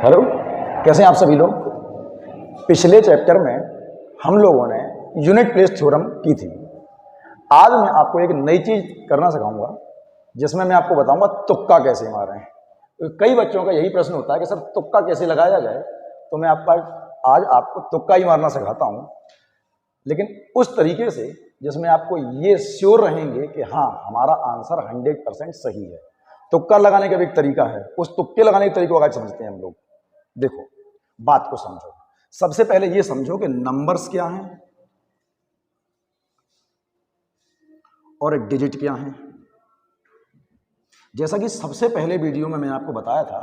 Hello, कैसे हैं आप सभी लोग। पिछले चैप्टर में हम लोगों ने यूनिट प्लेस थ्योरम की थी। आज मैं आपको एक नई चीज करना सिखाऊंगा जिसमें मैं आपको बताऊंगा तुक्का कैसे मारें। तो कई बच्चों का यही प्रश्न होता है कि सर तुक्का कैसे लगाया जाए, तो मैं आज आपको तुक्का ही मारना सिखाता हूं, लेकिन उस तरीके से जिसमें आपको ये श्योर रहेंगे कि हाँ हमारा आंसर 100% सही है। तुक्का लगाने का भी एक तरीका है, उस तुक्के लगाने के तरीके को आज समझते हैं हम लोग। देखो, बात को समझो। सबसे पहले ये समझो कि नंबर्स क्या हैं और डिजिट क्या हैं। जैसा कि सबसे पहले वीडियो में मैंने आपको बताया था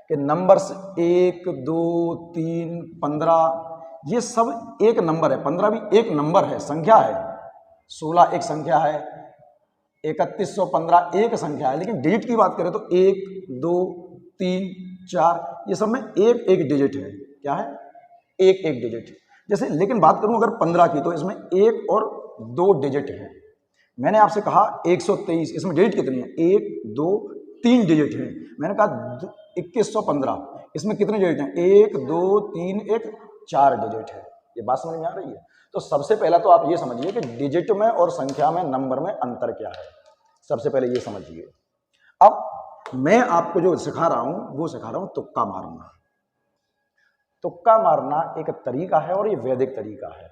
कि नंबर्स 1, 2, 3, 15 ये सब एक नंबर है। 15 भी एक नंबर है, संख्या है। 16 एक संख्या है, 3115 एक संख्या है। लेकिन डिजिट की बात करें तो 1, 2, 3, 4 ये सब में एक एक डिजिट है। क्या है? एक एक डिजिट। जैसे लेकिन बात करूं अगर 15 की, तो इसमें 1 और 2 डिजिट है। मैंने आपसे कहा 123, इसमें डिजिट कितनी है? 1, 2, 3 डिजिट है। मैंने कहा 2115, इसमें कितने डिजिट हैं? 1, 2, 3, 1, 4 डिजिट है। ये बात समझ में आ रही है? तो सबसे पहला तो आप ये समझिए कि डिजिट में और संख्या में, नंबर में अंतर क्या है। सबसे पहले ये समझिए। अब मैं आपको जो सिखा रहा हूं वो सिखा रहा हूं तुक्का मारना। तुक्का मारना एक तरीका है और ये वैदिक तरीका है।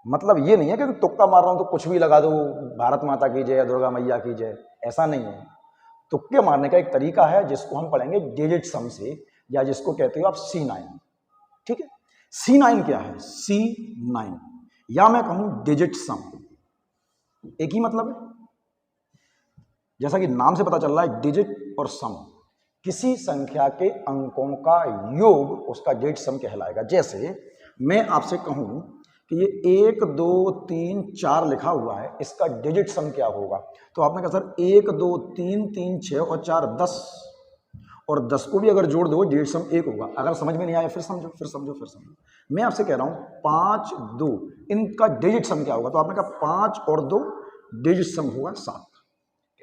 मतलब ये नहीं है कि तुक्का मार रहा हूं तो कुछ भी लगा दो, भारत माता की जय या दुर्गा मैया की जय, ऐसा नहीं है। तुक्के मारने का एक तरीका है जिसको हम पढ़ेंगे डिजिट सम से, या जिसको कहते हो आप C9। ठीक है, C9 क्या है? C9 या मैं कहूं डिजिट सम, एक ही मतलब है। जैसा कि नाम से पता चल रहा है, डिजिट और सम, किसी संख्या के अंकों का योग उसका डिजिट सम कहलाएगा। जैसे मैं आपसे कहूं कि ये 1, 2, 3, 4 लिखा हुआ है, इसका डिजिट सम क्या होगा? तो आपने कहा सर 1, 2, 3, 3, 6 और 4 10, और 10 को भी अगर जोड़ दो डिजिट सम 1 होगा। अगर समझ में नहीं आया फिर समझो, फिर समझो, फिर समझो। मैं आपसे कह रहा हूं 5, 2 इनका डिजिट सम क्या होगा? तो आपने कहा 5 और 2 डिजिट सम होगा 7।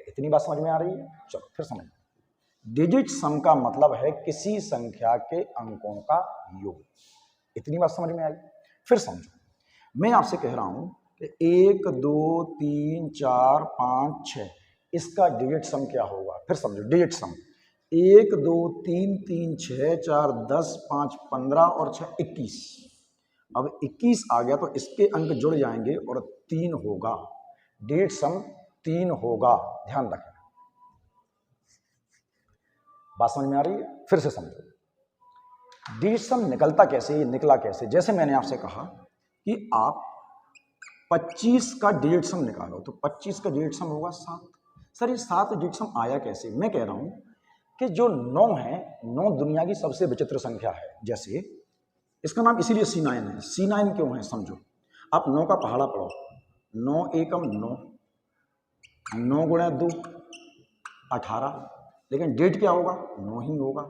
इतनी बात समझ में आ रही है? चलो फिर समझ। डिजिट सम का मतलब है किसी संख्या के अंकों का योग। इतनी बात समझ में आई? फिर समझो, मैं आपसे कह रहा हूं कि 1, 2, 3, 4, 5, 6 इसका डिजिट सम क्या होगा? फिर समझो डिजिट सम। 1, 2, 3, 3, 6, 4, 10, 5, 15 और 6 21। अब 21 आ गया तो इसके अंक जुड़ जाएंगे और 3 होगा। डिजिट सम 3 होगा, ध्यान रखें। बात समझ में आ रही है? फिर से समझो, डिजिट सम निकलता कैसे, ये निकला कैसे? जैसे मैंने आपसे कहा कि आप 25 का डिजिट सम निकालो, तो 25 का डिजिट सम होगा 7। सर ये 7 डिजिट सम आया कैसे? मैं कह रहा हूं कि जो 9 है, 9 दुनिया की सबसे विचित्र संख्या है। जैसे इसका नाम इसीलिए C9 है। C9 क्यों है समझो। आप 9 का पहाड़ा पढ़ो, 9 एकम 9, 9 गुणे 2 18, लेकिन डेट क्या होगा? 9 ही होगा।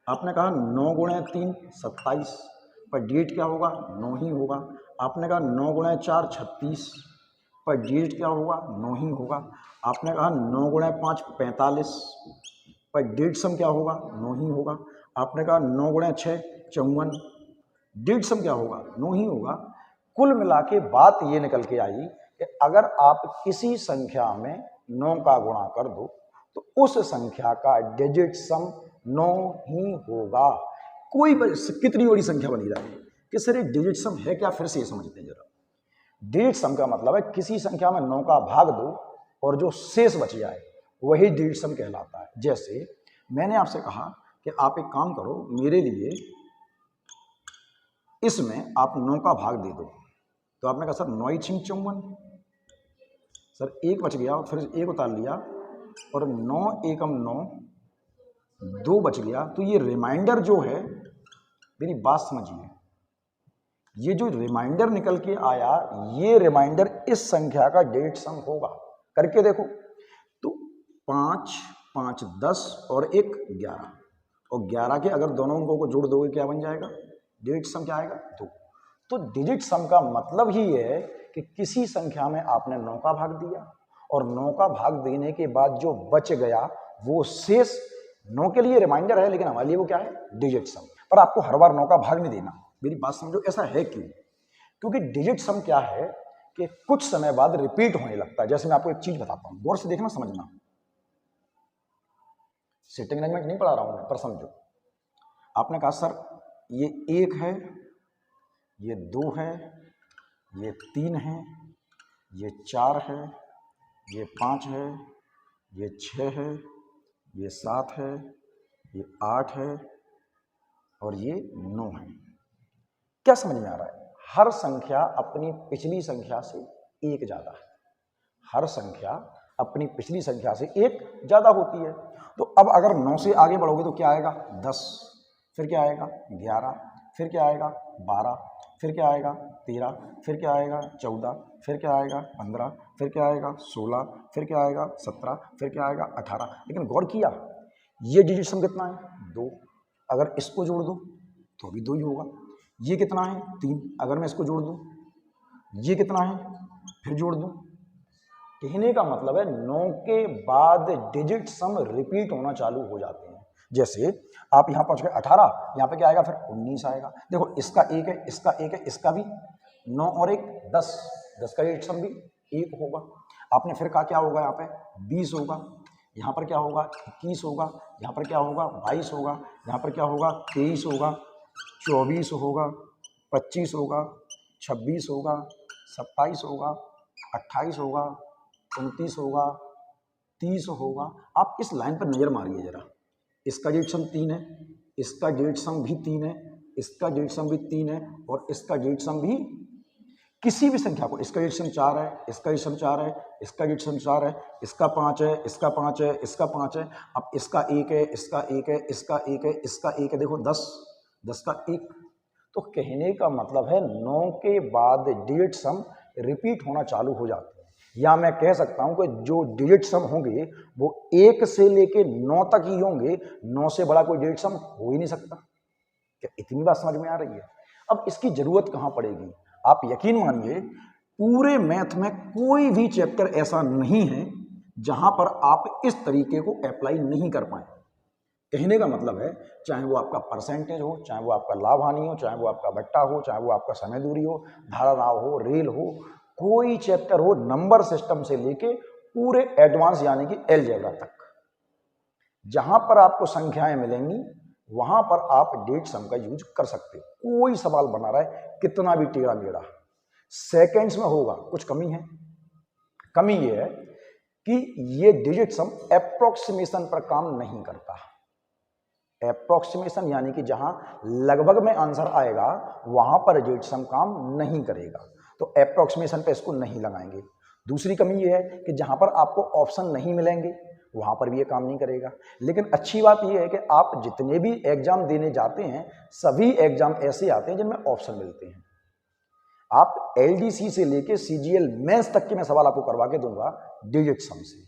आपने कहा 9 गुणे 3 27, पर डेट क्या होगा? 9 ही होगा। आपने कहा 9 गुणे 4 36, पर डेट क्या होगा? 9 ही होगा। आपने कहा 9 गुणे 5 45, पर डेट सम क्या होगा? 9 ही होगा। आपने कहा 9 गुणे 6 54, डेट सम क्या होगा? 9 ही होगा। कुल मिला के बात ये निकल के आई कि अगर आप किसी संख्या में 9 का गुणा कर दो तो उस संख्या का डिजिट सम 9 ही होगा। कोई कितनी बड़ी संख्या बनी जाए कि सर ये डिजिट सम है क्या? फिर से ये समझते हैं जरा। डिजिट सम का मतलब है किसी संख्या में 9 का भाग दो और जो शेष बच जाए वही डिजिट सम कहलाता है। जैसे मैंने आपसे कहा कि आप एक काम करो, मेरे लिए इसमें आप 9 का भाग दे दो, तो आपने कहा सर 9 ही 54, सर 1 बच गया, फिर 1 उतार लिया और 9 एकम 9, 2 बच गया। तो ये रिमाइंडर जो है, मेरी बात समझिए, ये जो रिमाइंडर निकल के आया, ये रिमाइंडर इस संख्या का डिजिट सम होगा। करके देखो, तो 5, 5, 10 और 1 11, और 11 के अगर दोनों अंकों को जोड़ दोगे क्या बन जाएगा? डिजिट सम क्या आएगा? 2। तो डिजिट सम का मतलब ही है कि किसी संख्या में आपने 9 का भाग दिया और 9 का भाग देने के बाद जो बच गया वो शेष 9 के लिए रिमाइंडर है, लेकिन हमारे लिए वो क्या है? डिजिट सम। पर आपको हर बार 9 का भाग नहीं देना। मेरी बात समझो, ऐसा है क्यों? क्योंकि डिजिट सम क्या है कि कुछ समय बाद रिपीट होने लगता है। जैसे मैं आपको एक चीज बताता हूं, गौर से देखना, समझना, सिटिंग अरेंजमेंट नहीं पढ़ा रहा हूं मैं, पर समझो। आपने कहा सर ये 1 है, ये 2 है, ये 3 है, ये 4 है, ये 5 है, ये 6 है, ये 7 है, ये 8 है और ये 9 है। क्या समझ में आ रहा है? हर संख्या अपनी पिछली संख्या से 1 ज्यादा है। हर संख्या अपनी पिछली संख्या से 1 ज्यादा होती है। तो अब अगर 9 से आगे बढ़ोगे तो क्या आएगा? 10, फिर क्या आएगा? 11, फिर क्या आएगा? 12, फिर क्या आएगा? 13, फिर क्या आएगा? 14, फिर क्या आएगा? 15, फिर क्या आएगा? 16, फिर क्या आएगा? 17, फिर क्या आएगा? 18। लेकिन गौर किया, ये डिजिट सम कितना है? 2। अगर इसको जोड़ दो तो भी 2 ही होगा। ये कितना है? 3। अगर मैं इसको जोड़ दूं, ये कितना है? फिर जोड़ दूं। कहने का मतलब है 9 के बाद डिजिट सम रिपीट होना चालू हो जाते हैं। जैसे आप यहां पहुंच गए 18, यहां पे क्या आएगा? फिर 19 आएगा। देखो इसका 1 है, इसका 1 है, इसका भी 9 और 1 10, 10 का डिजिट सम भी 1 होगा। आपने फिर कहा क्या होगा? यहाँ पे 20 होगा, यहाँ पर क्या होगा? 21 होगा, यहाँ पर क्या होगा? 22 होगा, यहाँ पर क्या होगा? 23 होगा, 24 होगा, 25 होगा, 26 होगा, 27 होगा, 28 होगा, 29 होगा, 30 होगा। आप इस लाइन पर नजर मारिए जरा। इसका डिजिट सम 3 है, इसका डिजिट सम भी 3 है, इसका डिजिट सम भी 3 है और इसका डिजिट सम भी, किसी भी संख्या को, इसका डिजिट सम 4 है, इसका डिजिट सम 4 है, इसका डिजिट सम 4 है, इसका 5 है, इसका 5 है, इसका 5 है। अब इसका 1 है, इसका 1 है, इसका 1 है, इसका 1 है। देखो 10, 10 का 1। तो कहने का मतलब है 9 के बाद डिजिट सम रिपीट होना चालू हो जाते हैं। या मैं कह सकता हूं कि जो डिजिट सम होंगे वो 1 से लेके 9 तक ही होंगे। 9 से बड़ा कोई डिजिट सम हो ही नहीं सकता। क्या इतनी बात समझ में आ रही है? अब इसकी जरूरत कहां पड़ेगी? आप यकीन मानिए, पूरे मैथ में कोई भी चैप्टर ऐसा नहीं है जहां पर आप इस तरीके को अप्लाई नहीं कर पाए। कहने का मतलब है, चाहे वो आपका परसेंटेज हो, चाहे वो आपका लाभ हानि हो, चाहे वो आपका बट्टा हो, चाहे वो आपका समय दूरी हो, धारा नाव हो, रेल हो, कोई चैप्टर हो, नंबर सिस्टम से लेके पूरे एडवांस यानी कि अलजेब्रा तक, जहां पर आपको संख्याएं मिलेंगी वहां पर आप डिजिट सम का यूज कर सकते हो। कोई सवाल बना रहा है कितना भी टेढ़ा मेढ़ा, सेकेंड्स में होगा। कुछ कमी है? कमी ये है कि ये डिजिट सम अप्रोक्सीमेशन पर काम नहीं करता। अप्रोक्सीमेशन यानी कि जहां लगभग में आंसर आएगा वहां पर डिजिट सम काम नहीं करेगा, तो अप्रोक्सीमेशन पे इसको नहीं लगाएंगे। दूसरी कमी यह है कि जहां पर आपको ऑप्शन नहीं मिलेंगे वहां पर भी ये काम नहीं करेगा। लेकिन अच्छी बात यह है कि आप जितने भी एग्जाम देने जाते हैं सभी एग्जाम ऐसे आते हैं जिनमें ऑप्शन मिलते हैं। आप एलडीसी से लेके सीजीएल मेंस तक के मैं सवाल आपको करवा के दूंगा डिजिट सम से।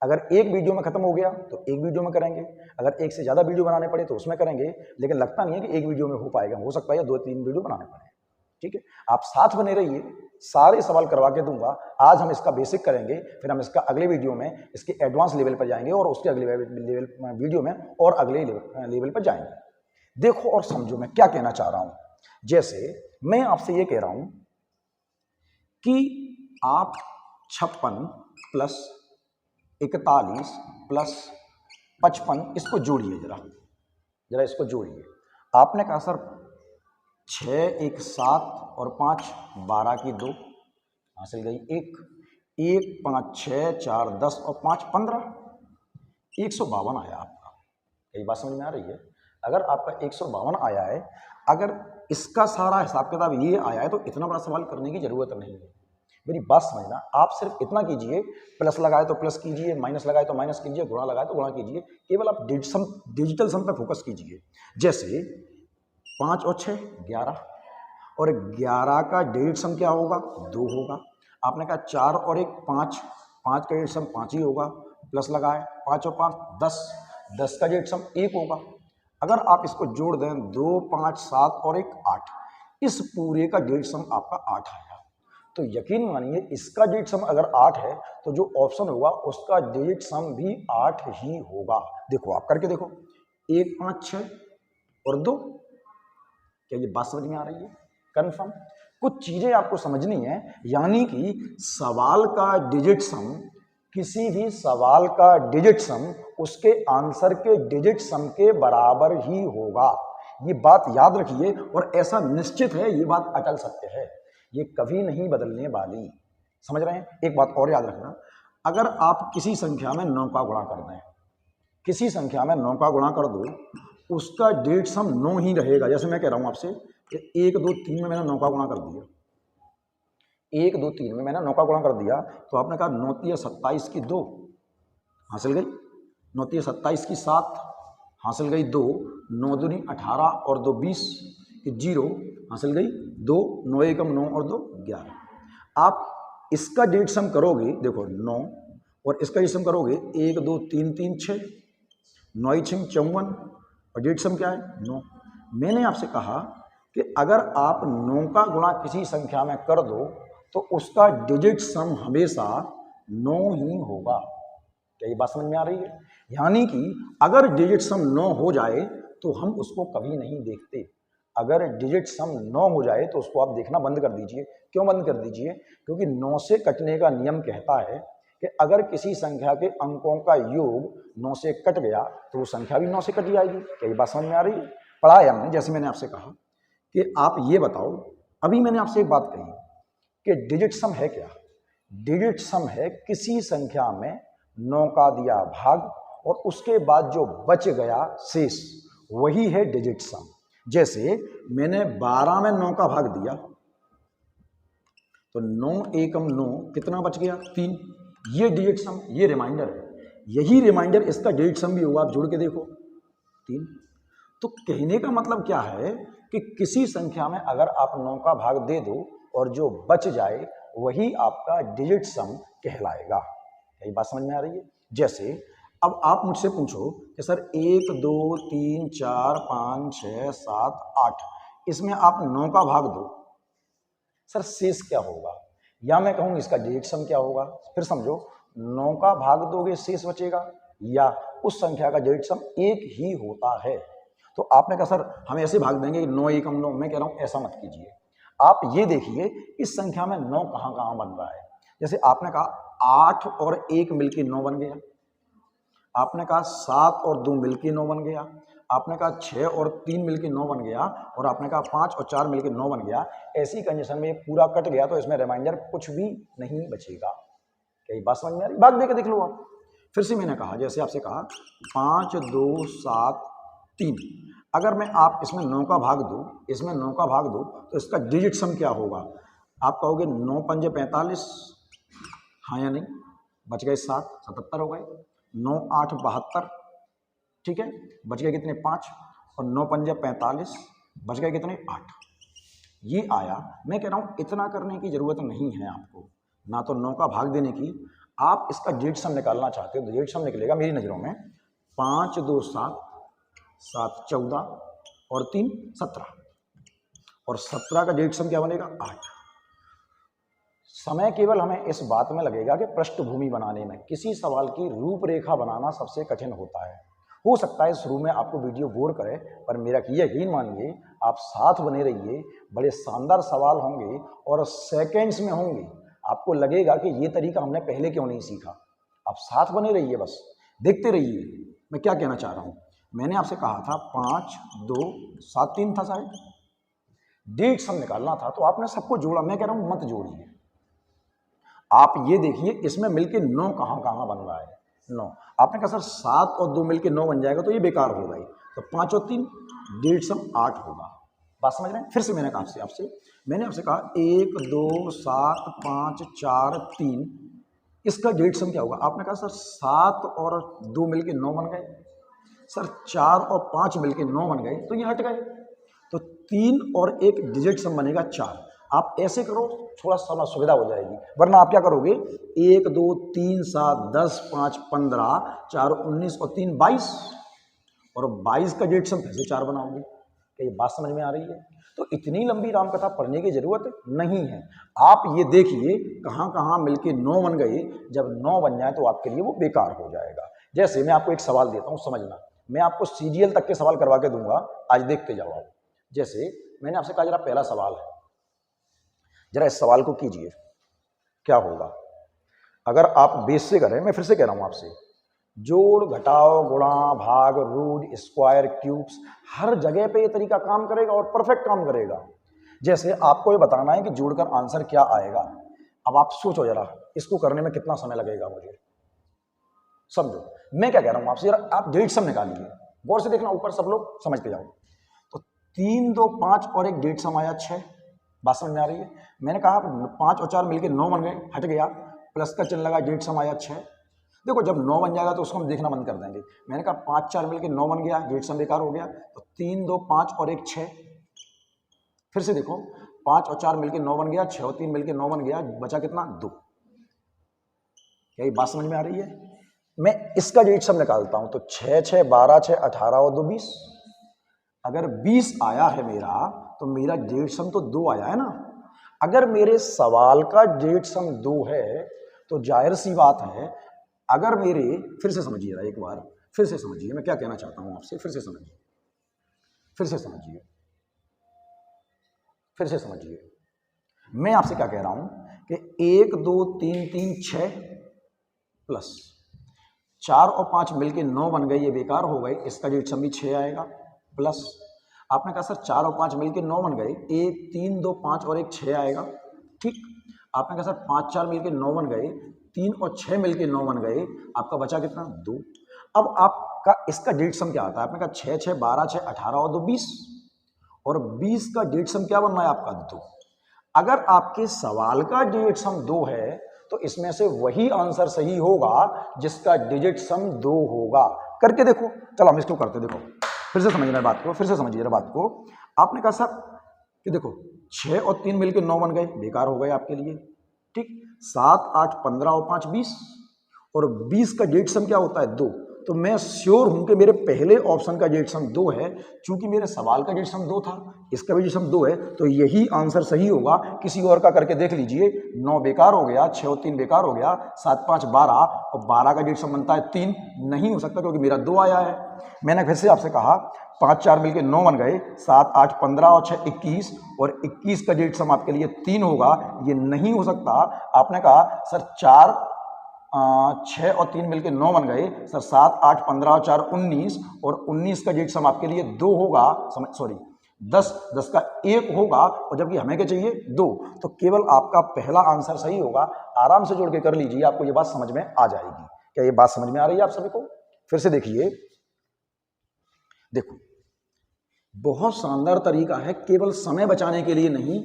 अगर एक वीडियो में खत्म हो गया तो एक वीडियो में करेंगे, अगर एक से ज्यादा वीडियो बनाने पड़े तो उसमें करेंगे, लेकिन लगता नहीं है कि एक वीडियो में हो पाएगा। हो सकता है या 2-3 वीडियो बनाने पड़े। ठीक है, आप साथ बने रहिए, सारे सवाल करवा के दूंगा। आज हम इसका बेसिक करेंगे, फिर हम इसका अगले वीडियो में इसके एडवांस लेवल पर जाएंगे और उसके अगले लेवल वीडियो में और अगले लेवल पर जाएंगे। देखो और समझो मैं क्या कहना चाह रहा हूं। जैसे मैं आपसे ये कह रहा हूं कि आप 56 प्लस 41 प्लस 55 इसको जोड़िए, जरा इसको जोड़िए। आपने कहा सर 6 1 7 और 5 12 की 2 हासिल गई, 1 1 5 6 4 10 और 5 15, 152 आया आपका। यही बात समझ में आ रही है? अगर आपका 152 आया है, अगर इसका सारा हिसाब किताब ये आया है तो इतना बड़ा सवाल करने की जरूरत नहीं है। मेरी बात समझना, आप सिर्फ इतना कीजिए, प्लस लगाए तो प्लस कीजिए, माइनस लगाए तो माइनस कीजिए, गुणा लगाए तो गुणा कीजिए। केवल आप डिजिटल सम पे फोकस कीजिए। जैसे 5 और 6 11 और 11 का डिजिट सम क्या होगा? 2 होगा। आपने कहा 4 और 1 5, 5 का डिजिट सम 5 ही होगा, प्लस लगाए 5 और 5 10, 10 का डिजिट सम 1 होगा। अगर आप इसको जोड़ दें 2 5 7 और 1 8, इस पूरे का डिजिट सम आपका 8 आएगा। तो यकीन मानिए इसका डिजिट सम अगर 8 है तो जो ऑप्शन होगा उसका डिजिट सम भी 8 ही होगा। देखो आप करके देखो, 1 5 6 और 2 क्या ये बात समझ में आ रही है? कंफर्म? कुछ चीजें आपको समझनी है, यानी कि सवाल का डिजिट सम, किसी भी सवाल का डिजिट सम उसके आंसर के डिजिट सम के बराबर ही होगा। ये बात याद रखिए और ऐसा निश्चित है, ये बात अटल सत्य है, ये कभी नहीं बदलने वाली। समझ रहे हैं? एक बात और याद रखना, अगर आप किसी संख्या में 9 का गुणा कर दें, किसी संख्या में 9 का गुणा कर दो, उसका डिजिट सम 9 ही रहेगा। जैसे मैं कह रहा हूं आपसे कि 1 2 3 में मैंने 9 का गुणा कर दिया, 1 2 3 में मैंने 9 का गुणा कर दिया, तो आपने कहा 9 3 27 की 2 हासिल गई, 9 3 27 की 7 हासिल गई 2, 9 दूनी 18 और 2 20 की 0 हासिल गई 2, 9 एकम 9 और 2 11। आप इसका डिजिट सम करोगे, देखो 9 और इसका डिजिट सम करोगे 1 2 3 3 6, 9 6 54 और डिजिट सम क्या है 9। मैंने आपसे कहा कि अगर आप 9 का गुणा किसी संख्या में कर दो तो उसका डिजिट सम हमेशा 9 ही होगा। क्या ये बात समझ में आ रही है? यानी कि अगर डिजिट सम 9 हो जाए तो हम उसको कभी नहीं देखते। अगर डिजिट सम 9 हो जाए तो उसको आप देखना बंद कर दीजिए। क्यों बंद कर दीजिए? क्योंकि 9 से कटने का नियम कहता है कि अगर किसी संख्या के अंकों का योग 9 से कट गया तो वो संख्या भी 9 से कट जाएगी। क्या ये बात समझ में आ रही है? पढ़ा है हमने, जैसे मैंने आपसे कहा कि आप ये बताओ, अभी मैंने आपसे एक बात कही कि डिजिट सम है क्या? डिजिट सम है किसी संख्या में 9 का दिया भाग और उसके बाद जो बच गया शेष, वही है डिजिट सम। जैसे मैंने 12 में 9 का भाग दिया तो 9 एकम 9 कितना बच गया 3, ये डिजिट सम, ये रिमाइंडर है, यही रिमाइंडर इसका डिजिट सम भी होगा। आप जोड़ के देखो 3। तो कहने का मतलब क्या है कि किसी संख्या में अगर आप 9 का भाग दे दो और जो बच जाए वही आपका डिजिट सम कहलाएगा। यही बात समझ में आ रही है? जैसे अब आप मुझसे पूछो कि सर 1 2 3 4 5 6 7 8, इसमें आप 9 का भाग दो, सर शेष क्या होगा? या मैं कहूँ इसका डिजिट सम क्या होगा? फिर समझो, 9 का भाग दोगे शेष बचेगा, या उस संख्या का डिजिट सम 1 ही होता है। तो आपने कहा सर हम ऐसे भाग देंगे 9 एकम 9, मैं कह रहा हूँ ऐसा मत कीजिए। आप ये देखिए इस संख्या में 9 कहाँ कहाँ बन रहा है। जैसे आपने कहा 8 और 1 मिलके 9 बन गया, आपने कहा 7 और 2 मिलके 9 बन गया, आपने कहा 6 और 3 मिलके 9 बन गया, और आपने कहा 5 और 4 मिलके 9 बन गया। ऐसी कंडीशन में ये पूरा कट गया तो इसमें रिमाइंडर कुछ भी नहीं बचेगा। क्या ये बात समझ में आ रही? भाग दे के देख लो आप। फिर से मैंने कहा, जैसे आपसे कहा 5 2 7 3, अगर मैं आप इसमें 9 का भाग दूं, इसमें 9 का भाग दूं तो इसका डिजिट सम क्या होगा? आप कहोगे 9 पंजे 45, हाँ या नहीं? बच गए 7, 77 हो गए। 9 8 72, ठीक है, बच गए कितने 5, और 9 पंजे 45, बच गए कितने 8। ये आया। मैं कह रहा हूँ इतना करने की जरूरत नहीं है आपको, ना तो 9 का भाग देने की। आप इसका डिजिट सम निकालना चाहते हो तो डिजिट सम निकलेगा मेरी नज़रों में 5 2 7, 7 14 और 3 17, और 17 का डिजिट सम क्या बनेगा 8। समय केवल हमें इस बात में लगेगा कि पृष्ठभूमि बनाने में, किसी सवाल की रूपरेखा बनाना सबसे कठिन होता है। हो सकता है शुरू में आपको वीडियो बोर करे, पर मेरा यकीन मानिए आप साथ बने रहिए, बड़े शानदार सवाल होंगे और सेकंड्स में होंगे। आपको लगेगा कि ये तरीका हमने पहले क्यों नहीं सीखा। आप साथ बने रहिए, बस देखते रहिए मैं क्या कहना चाह रहा हूँ। मैंने आपसे कहा था 5 2 7 3 था शायद, डिजिट सम निकालना था, तो आपने सबको जोड़ा। मैं कह रहा हूँ मत जोड़िए, आप ये देखिए इसमें मिलके 9 कहाँ कहाँ बन रहा है 9। आपने कहा सर 7 और 2 मिलके 9 बन जाएगा तो ये बेकार हो गई, तो 5 और 3 डिजिट सम 8 होगा। बात समझ रहे हैं? फिर से मैंने कहा मैंने आपसे कहा 1 2 7 5 4 3, इसका डिजिट सम क्या होगा? आपने कहा सर 7 और 2 मिलके 9 बन गए, सर 4 और 5 मिलके 9 बन गए, तो ये हट गए, तो 3 और 1 डिजिट सम बनेगा 4। आप ऐसे करो, थोड़ा सा सुविधा हो जाएगी, वरना आप क्या करोगे 1 2 3 7 10 5 15 4 19 और 3 22, और 22 का डिजिट सम फिर से 4 बनाओगे। क्या ये बात समझ में आ रही है? तो इतनी लंबी रामकथा पढ़ने की जरूरत नहीं है। आप ये देखिए कहाँ कहाँ मिलके 9 बन गए, जब 9 बन जाए तो आपके लिए वो बेकार हो जाएगा। जैसे मैं आपको एक सवाल देता हूँ, समझना, मैं आपको सीरियल तक के सवाल करवा के दूंगा, आज देखते जाओ आप। जैसे मैंने आपसे कहा जरा पहला सवाल है, जरा इस सवाल को कीजिए, क्या होगा अगर आप बेस से करें। मैं फिर से कह रहा हूं आपसे, जोड़ घटाओ गुणा भाग रूट स्क्वायर क्यूब्स, हर जगह पे ये तरीका काम करेगा और परफेक्ट काम करेगा। जैसे आपको ये बताना है कि जोड़कर आंसर क्या आएगा। अब आप सोचो जरा, इसको करने में कितना समय लगेगा मुझे, समझो मैं क्या कह रहा हूं आपसे। जरा आप डेढ़ सम निकालिए, गौर से देखना, ऊपर सब लोग समझते जाओ। तो 3 2 5 और एक डेढ़ सम आया 6, बात समझ में आ रही है। मैंने कहा 5 और 4 मिलकर 9 बन गए, हट गया, प्लस का चिन्ह लगा, डेढ़ सम आया 6। देखो जब 9 बन जाएगा तो उसको हम देखना बंद कर देंगे। मैंने कहा 5 4 मिलकर 9 बन गया, डेढ़ सम बेकार हो गया। तो 3 2 5 और एक 6, फिर से देखो 5 और 4 मिलकर 9 बन गया, 6 और 3 मिलकर 9 बन गया, बचा कितना 2। क्या ये बात समझ में आ रही है? मैं इसका डेढ़ सम निकालता हूं तो 6 6 12 6 18 और 2 20। अगर 20 आया है मेरा तो मेरा डेढ़ सम तो 2 आया है ना। अगर मेरे सवाल का डेढ़ सम 2 है तो जाहिर सी बात है, अगर मेरे, फिर से समझिएगा एक बार, फिर से समझिए मैं क्या कहना चाहता हूं आपसे, फिर से समझिए, फिर से समझिए, फिर से समझिए। मैं आपसे क्या कह रहा हूं कि 1 2 3 3 6 प्लस 4 और 5 मिलके 9 बन गए, ये बेकार हो गए, इसका डेढ़ सम भी 6 आएगा, प्लस आपने कहा सर 4 और 5 मिलके 9 बन गए, 1 3 2 5 और एक 6 आएगा, ठीक। आपने कहा सर 5 4 मिलके 9 बन गए, 3 और 6 मिलके 9 बन गए, आपका बचा कितना 2। अब आपका इसका डेढ़ सम क्या आता है? आपने कहा 6 6 12 6 18 और 2 20, और 20 का डेढ़ सम क्या बनना है आपका 2। अगर आपके सवाल का डिजिट सम 2 है तो इसमें से वही आंसर सही होगा जिसका डिजिट सम 2 होगा। करके देखो, चलो हम इसको करते, देखो फिर से समझना बात को, फिर से समझिए बात को। आपने कहा सर कि देखो 6 और 3 मिलकर 9 बन गए, बेकार हो गए आपके लिए, ठीक। 7 8 15 और 5 20, और 20 का डिजिट सम क्या होता है 2। तो मैं श्योर हूं कि मेरे पहले ऑप्शन का डिजिट सम 2 है, चूंकि मेरे सवाल का डिजिट सम 2 था, इसका भी डिजिट सम 2 है, तो यही आंसर सही होगा। किसी और का करके देख लीजिए, 9 बेकार हो गया, 6 और 3 बेकार हो गया, 7 5 12, और 12 का डिजिट सम बनता है 3, नहीं हो सकता क्योंकि मेरा 2 आया है। मैंने फिर से आपसे कहा 5 4 मिलकर 9 बन गए, 7 8 15 और 6 21, और 21 का डिजिट सम आपके लिए 3 होगा, ये नहीं हो सकता। आपने कहा सर 4 6 और 3 मिलकर 9 बन गए, सर 7 8 15 और 4 19, और 19 का डिजिट सम आपके लिए 2 होगा, सॉरी 10 10 का 1 होगा, और जबकि हमें क्या चाहिए 2, तो केवल आपका पहला आंसर सही होगा। आराम से जोड़ के कर लीजिए, आपको ये बात समझ में आ जाएगी। क्या ये बात समझ में आ रही है आप सभी को? फिर से देखिए, देखो बहुत शानदार तरीका है, केवल समय बचाने के लिए नहीं,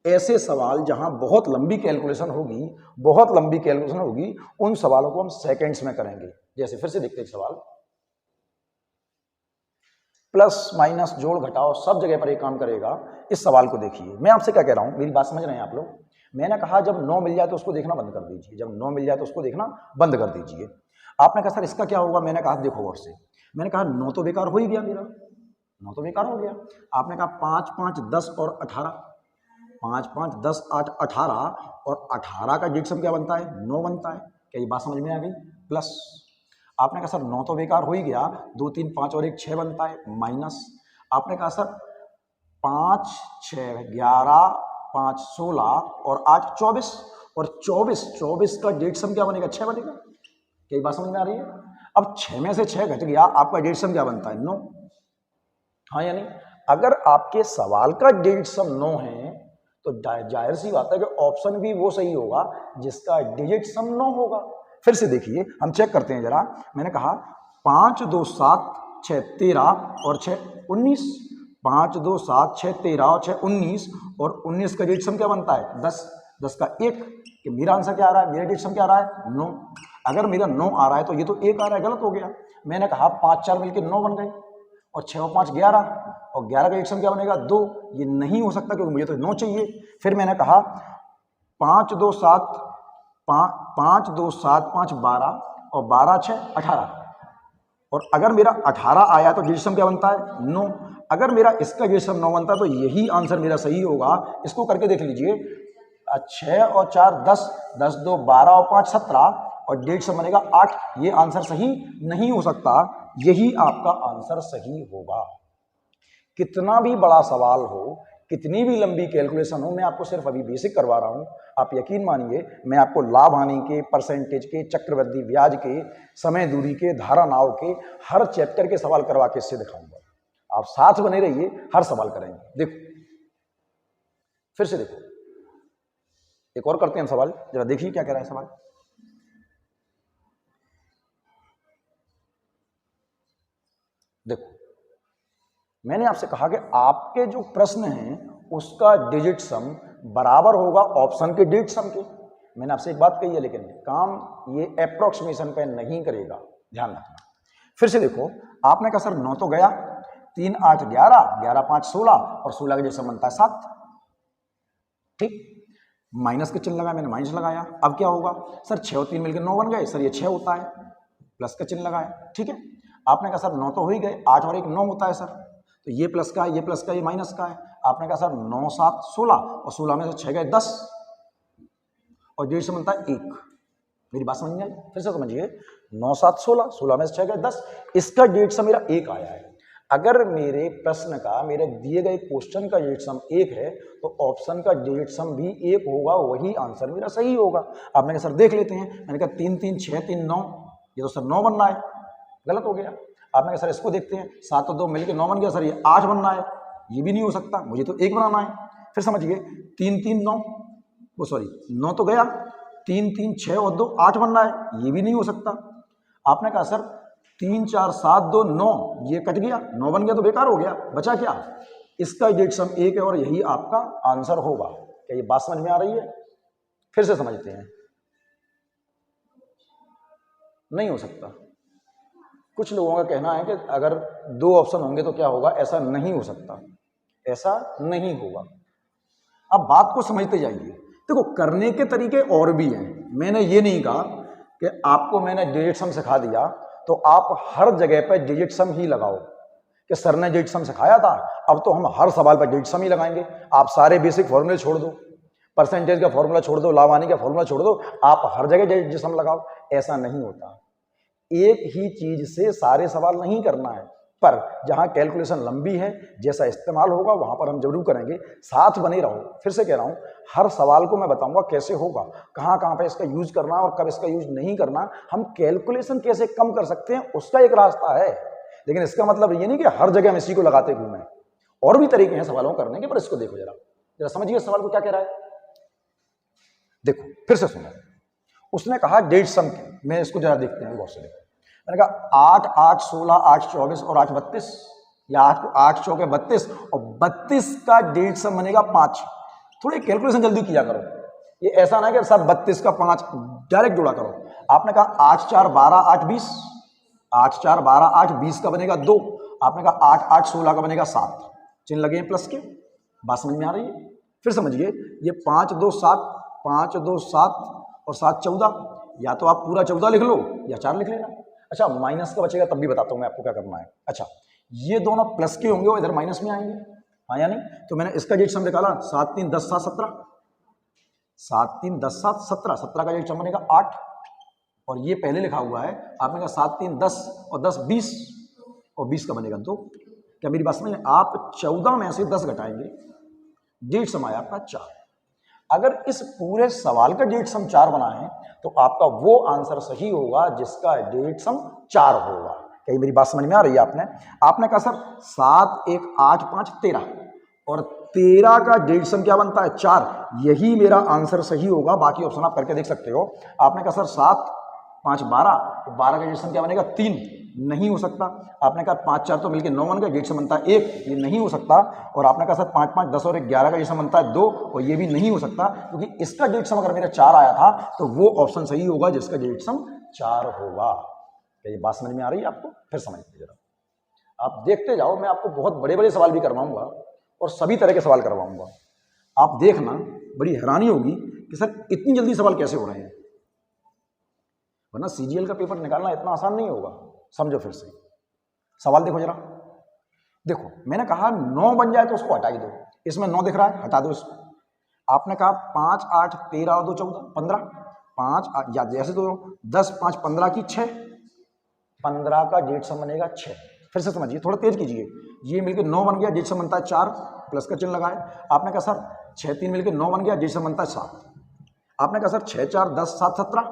ऐसे सवाल जहां बहुत लंबी कैलकुलेशन होगी, बहुत लंबी कैलकुलेशन होगी, उन सवालों को हम सेकंड्स में करेंगे। जैसे फिर से देखते हैं सवाल, प्लस माइनस जोड़ घटाओ सब जगह पर एक काम करेगा। इस सवाल को देखिए, मैं आपसे क्या कह रहा हूं, मेरी बात समझ रहे हैं आप लोग? मैंने कहा जब 9 मिल जाए तो उसको देखना बंद कर दीजिए, जब 9 मिल जाए तो उसको देखना बंद कर दीजिए। आपने कहा सर इसका क्या होगा? मैंने कहा देखो गौर से, मैंने कहा 9 तो बेकार हो ही गया, मेरा 9 तो बेकार हो गया। आपने कहा 5 5 10 और 18, 5 5 10 8 18, और 18 का डिजिट सम क्या बनता है 9 बनता है। क्या ये बात समझ में आ गई? प्लस आपने कहा सर 9 तो बेकार हो ही गया, 2 3 5 और एक 6 बनता है, माइनस आपने कहा सर 5 6 11 5 16 और 8 24, और 24 का डिजिट सम क्या बनेगा 6 बनेगा। क्या ये बात समझ में आ रही है? अब 6 में से 6 घट गया, आपका डिजिट सम क्या बनता है 9। हाँ या नहीं? अगर आपके सवाल का डिजिट सम 9 है तो जाहिर सी बात है कि ऑप्शन भी वो सही होगा जिसका डिजिट सम 9 होगा। फिर से देखिए, हम चेक करते हैं जरा। मैंने कहा 5 2 7 6 13 और 6 19, 5 2 7 6 13 और 6 19, और 19 का डिजिट सम क्या बनता है 10, 10 का 1। कि मेरा आंसर क्या आ रहा है, मेरा डिजिट सम क्या आ रहा है 9। अगर मेरा 9 आ रहा है तो ये तो 1 आ रहा है, गलत हो गया। मैंने कहा 5 4 मिलकर 9 बन गए, और 6 और 5 11, और 11 का डिजिट सम क्या बनेगा 2, ये नहीं हो सकता क्योंकि मुझे तो 9 चाहिए। फिर मैंने कहा 5 2 7 5 2 7 5 12, और 12 6 18, और अगर मेरा 18 आया तो डिजिट सम क्या बनता है 9। अगर मेरा इसका डिजिट सम 9 बनता है तो यही आंसर मेरा सही होगा। इसको करके देख लीजिए, 6 और 4 10, 10 2 12 और 5 17, और डिजिट सम बनेगा 8। ये आंसर सही नहीं हो सकता, यही आपका आंसर सही होगा। कितना भी बड़ा सवाल हो, कितनी भी लंबी कैलकुलेशन हो, मैं आपको सिर्फ अभी बेसिक करवा रहा हूँ। आप यकीन मानिए, मैं आपको लाभ हानि के, परसेंटेज के, चक्रवृद्धि ब्याज के, समय दूरी के, धारा नाव के हर चैप्टर के सवाल करवा के इससे दिखाऊंगा। आप साथ बने रहिए, हर सवाल करेंगे। देखो फिर से देखो, एक और करते हैं सवाल, जरा देखिए क्या कह रहा है सवाल। देखो, मैंने आपसे कहा कि आपके जो प्रश्न हैं उसका डिजिट सम बराबर होगा ऑप्शन के डिजिट सम के। मैंने आपसे एक बात कही है, लेकिन काम ये अप्रोक्सीमेशन पे नहीं करेगा, ध्यान रखना। फिर से देखो, आपने कहा सर 9 तो गया, 3 8 11, 11 5 16 और 16 का डिजिट सम बनता है 7। ठीक, माइनस का चिन्ह लगा, मैंने माइनस लगाया। अब क्या होगा सर, 6 और 3 मिलकर 9 बन गए, सर ये 6 होता है, प्लस का चिन्ह लगाया। ठीक है, आपने कहा सर 9 तो हो ही गए, 8 और 1 9 होता है सर, तो ये प्लस का है, ये प्लस का, ये माइनस का है। आपने कहा सर 9 7 16 और 16 में से 6 गए 10 और डिजिट सम बनता है 1। मेरी बात समझ में आई? फिर से समझिए, 9 7 16, 16 में से 6 गए 10, इसका डिजिट सम मेरा 1 आया है। अगर मेरे प्रश्न का, मेरे दिए गए क्वेश्चन का डिजिट सम 1 है तो ऑप्शन का डिजिट सम भी 1 होगा, वही आंसर मेरा सही होगा। आपने कहा सर देख लेते हैं, मैंने कहा 3 3 6 3 9, ये तो सर 9 बनना है, गलत हो गया। आपने कहा सर इसको देखते हैं, 7 और 2 मिलकर 9 बन गया, सर ये 8 बनना है, ये भी नहीं हो सकता, मुझे तो 1 बनाना है। फिर समझिए, 3 3 9, वो सॉरी 9 तो गया, 3 3 6 और 2 8 बनना है, ये भी नहीं हो सकता। आपने कहा सर 3 4 7 2 9, ये कट गया, 9 बन गया तो बेकार हो गया, बचा क्या, इसका डिजिट सम 1 है और यही आपका आंसर होगा। क्या ये बात समझ में आ रही है? फिर से समझते हैं, नहीं हो सकता। कुछ लोगों का कहना है कि अगर 2 ऑप्शन होंगे तो क्या होगा, ऐसा नहीं हो सकता, ऐसा नहीं होगा। अब बात को समझते जाइए। देखो, करने के तरीके और भी हैं, मैंने ये नहीं कहा कि आपको मैंने डिजिट सम सिखा दिया तो आप हर जगह पर डिजिट सम ही लगाओ कि सर ने डिजिट सम सिखाया था, अब तो हम हर सवाल पर डिजिट सम ही लगाएंगे। आप सारे बेसिक फॉर्मूले छोड़ दो, परसेंटेज का फॉर्मूला छोड़ दो, लाभ हानि का फॉर्मूला छोड़ दो, आप हर जगह डिजिट सम लगाओ, ऐसा नहीं होता। एक ही चीज से सारे सवाल नहीं करना है, पर जहां कैलकुलेशन लंबी है, जैसा इस्तेमाल होगा वहां पर हम जरूर करेंगे। साथ बने रहो। फिर से कह रहा हूं, हर सवाल को मैं बताऊंगा कैसे होगा, कहां कहां पे इसका यूज करना और कब इसका यूज नहीं करना, हम कैलकुलेशन कैसे कम कर सकते हैं उसका एक रास्ता है। लेकिन इसका मतलब ये नहीं कि हर जगह हम इसी को लगाते घूमें, और भी तरीके हैं सवालों करने के, पर इसको देखो जरा, जरा समझिए सवाल को क्या कह रहा है। देखो फिर से सुनो, उसने कहा डिजिट सम की, मैं इसको जरा देखते हैं बहुत से। मैंने कहा 8 8 16 8 24 और 8 32, या 8 चौके 32 और 32 का डिजिट सम बनेगा 5। थोड़ी कैलकुलेशन जल्दी किया करो, ये ऐसा ना कि सब 32 का 5 डायरेक्ट जोड़ा करो। आपने कहा 8 4 12 8 20, 8 4 12 8 20 का बनेगा 2। आपने कहा 8 8 16 का बनेगा 7, चिन्ह लगे हैं प्लस के, बात समझ में आ रही है? फिर समझिए, ये 5 2 7, 5 2 7 और 7 14, या तो आप पूरा 14 लिख लो या 4 लिख लेना। अच्छा, माइनस का बचेगा तब भी बताता हूं मैं आपको क्या करना है। अच्छा, ये दोनों प्लस के होंगे और इधर माइनस में आएंगे, हाँ या नहीं? तो मैंने इसका डिजिट सम निकाला, 7 3 10 7 17, 7 3 10 7 17, 17 का डिजिट सम बनेगा 8, और ये पहले लिखा हुआ है, आपने कहा 7 3 10 और 10 20 और 20 का बनेगा 2। क्या मेरी बात समझ में? आप 14 में से 10 घटाएंगे, डिजिट सम आया आपका 4। अगर इस पूरे सवाल का डिजिट सम 4 बना है तो आपका वो आंसर सही होगा जिसका डिजिट सम 4 होगा। क्या मेरी बात समझ में आ रही है? आपने कहा सर 7 1 8 5 13 और 13 का डिजिट सम क्या बनता है? 4, यही मेरा आंसर सही होगा। बाकी ऑप्शन आप करके देख सकते हो। आपने कहा सर 7 5 12, तो 12 का डिजिट सम क्या बनेगा? 3, नहीं हो सकता। आपने कहा 5 4 तो मिलकर 9 बन गया, डिजिट सम बनता है 1, ये नहीं हो सकता। और आपने कहा सर 5 5 10 और 11 का डिजिट सम बनता है 2, और ये भी नहीं हो सकता, क्योंकि इसका डिजिट सम अगर मेरा 4 आया था तो वो ऑप्शन सही होगा जिसका डिजिट सम 4 होगा। क्या ये बात समझ में आ रही है आपको? फिर समझिए जरा, आप देखते जाओ, मैं आपको बहुत बड़े बड़े सवाल भी करवाऊंगा और सभी तरह के सवाल करवाऊंगा। आप देखना, बड़ी हैरानी होगी कि सर इतनी जल्दी सवाल कैसे हो रहे हैं, वरना सीजीएल का पेपर निकालना इतना आसान नहीं होगा। समझो फिर से सवाल, देखो जरा। देखो, मैंने कहा 9 बन जाए तो उसको हटा ही दो, इसमें 9 दिख रहा है, हटा दो इसको। आपने कहा 5 8 13 और 2 14 15, 5 या जैसे तो 10 5 15 की 6, 15 का डिजिट सम बनेगा 6। फिर से समझिए, थोड़ा तेज कीजिए। ये मिलकर 9 बन गया, जिससे बनता है 4, प्लस का चिन्ह लगाए। आपने कहा सर 6 3 मिलकर 9 बन गया, जिससे बनता है 7। आपने कहा सर 6 4 10 7 17,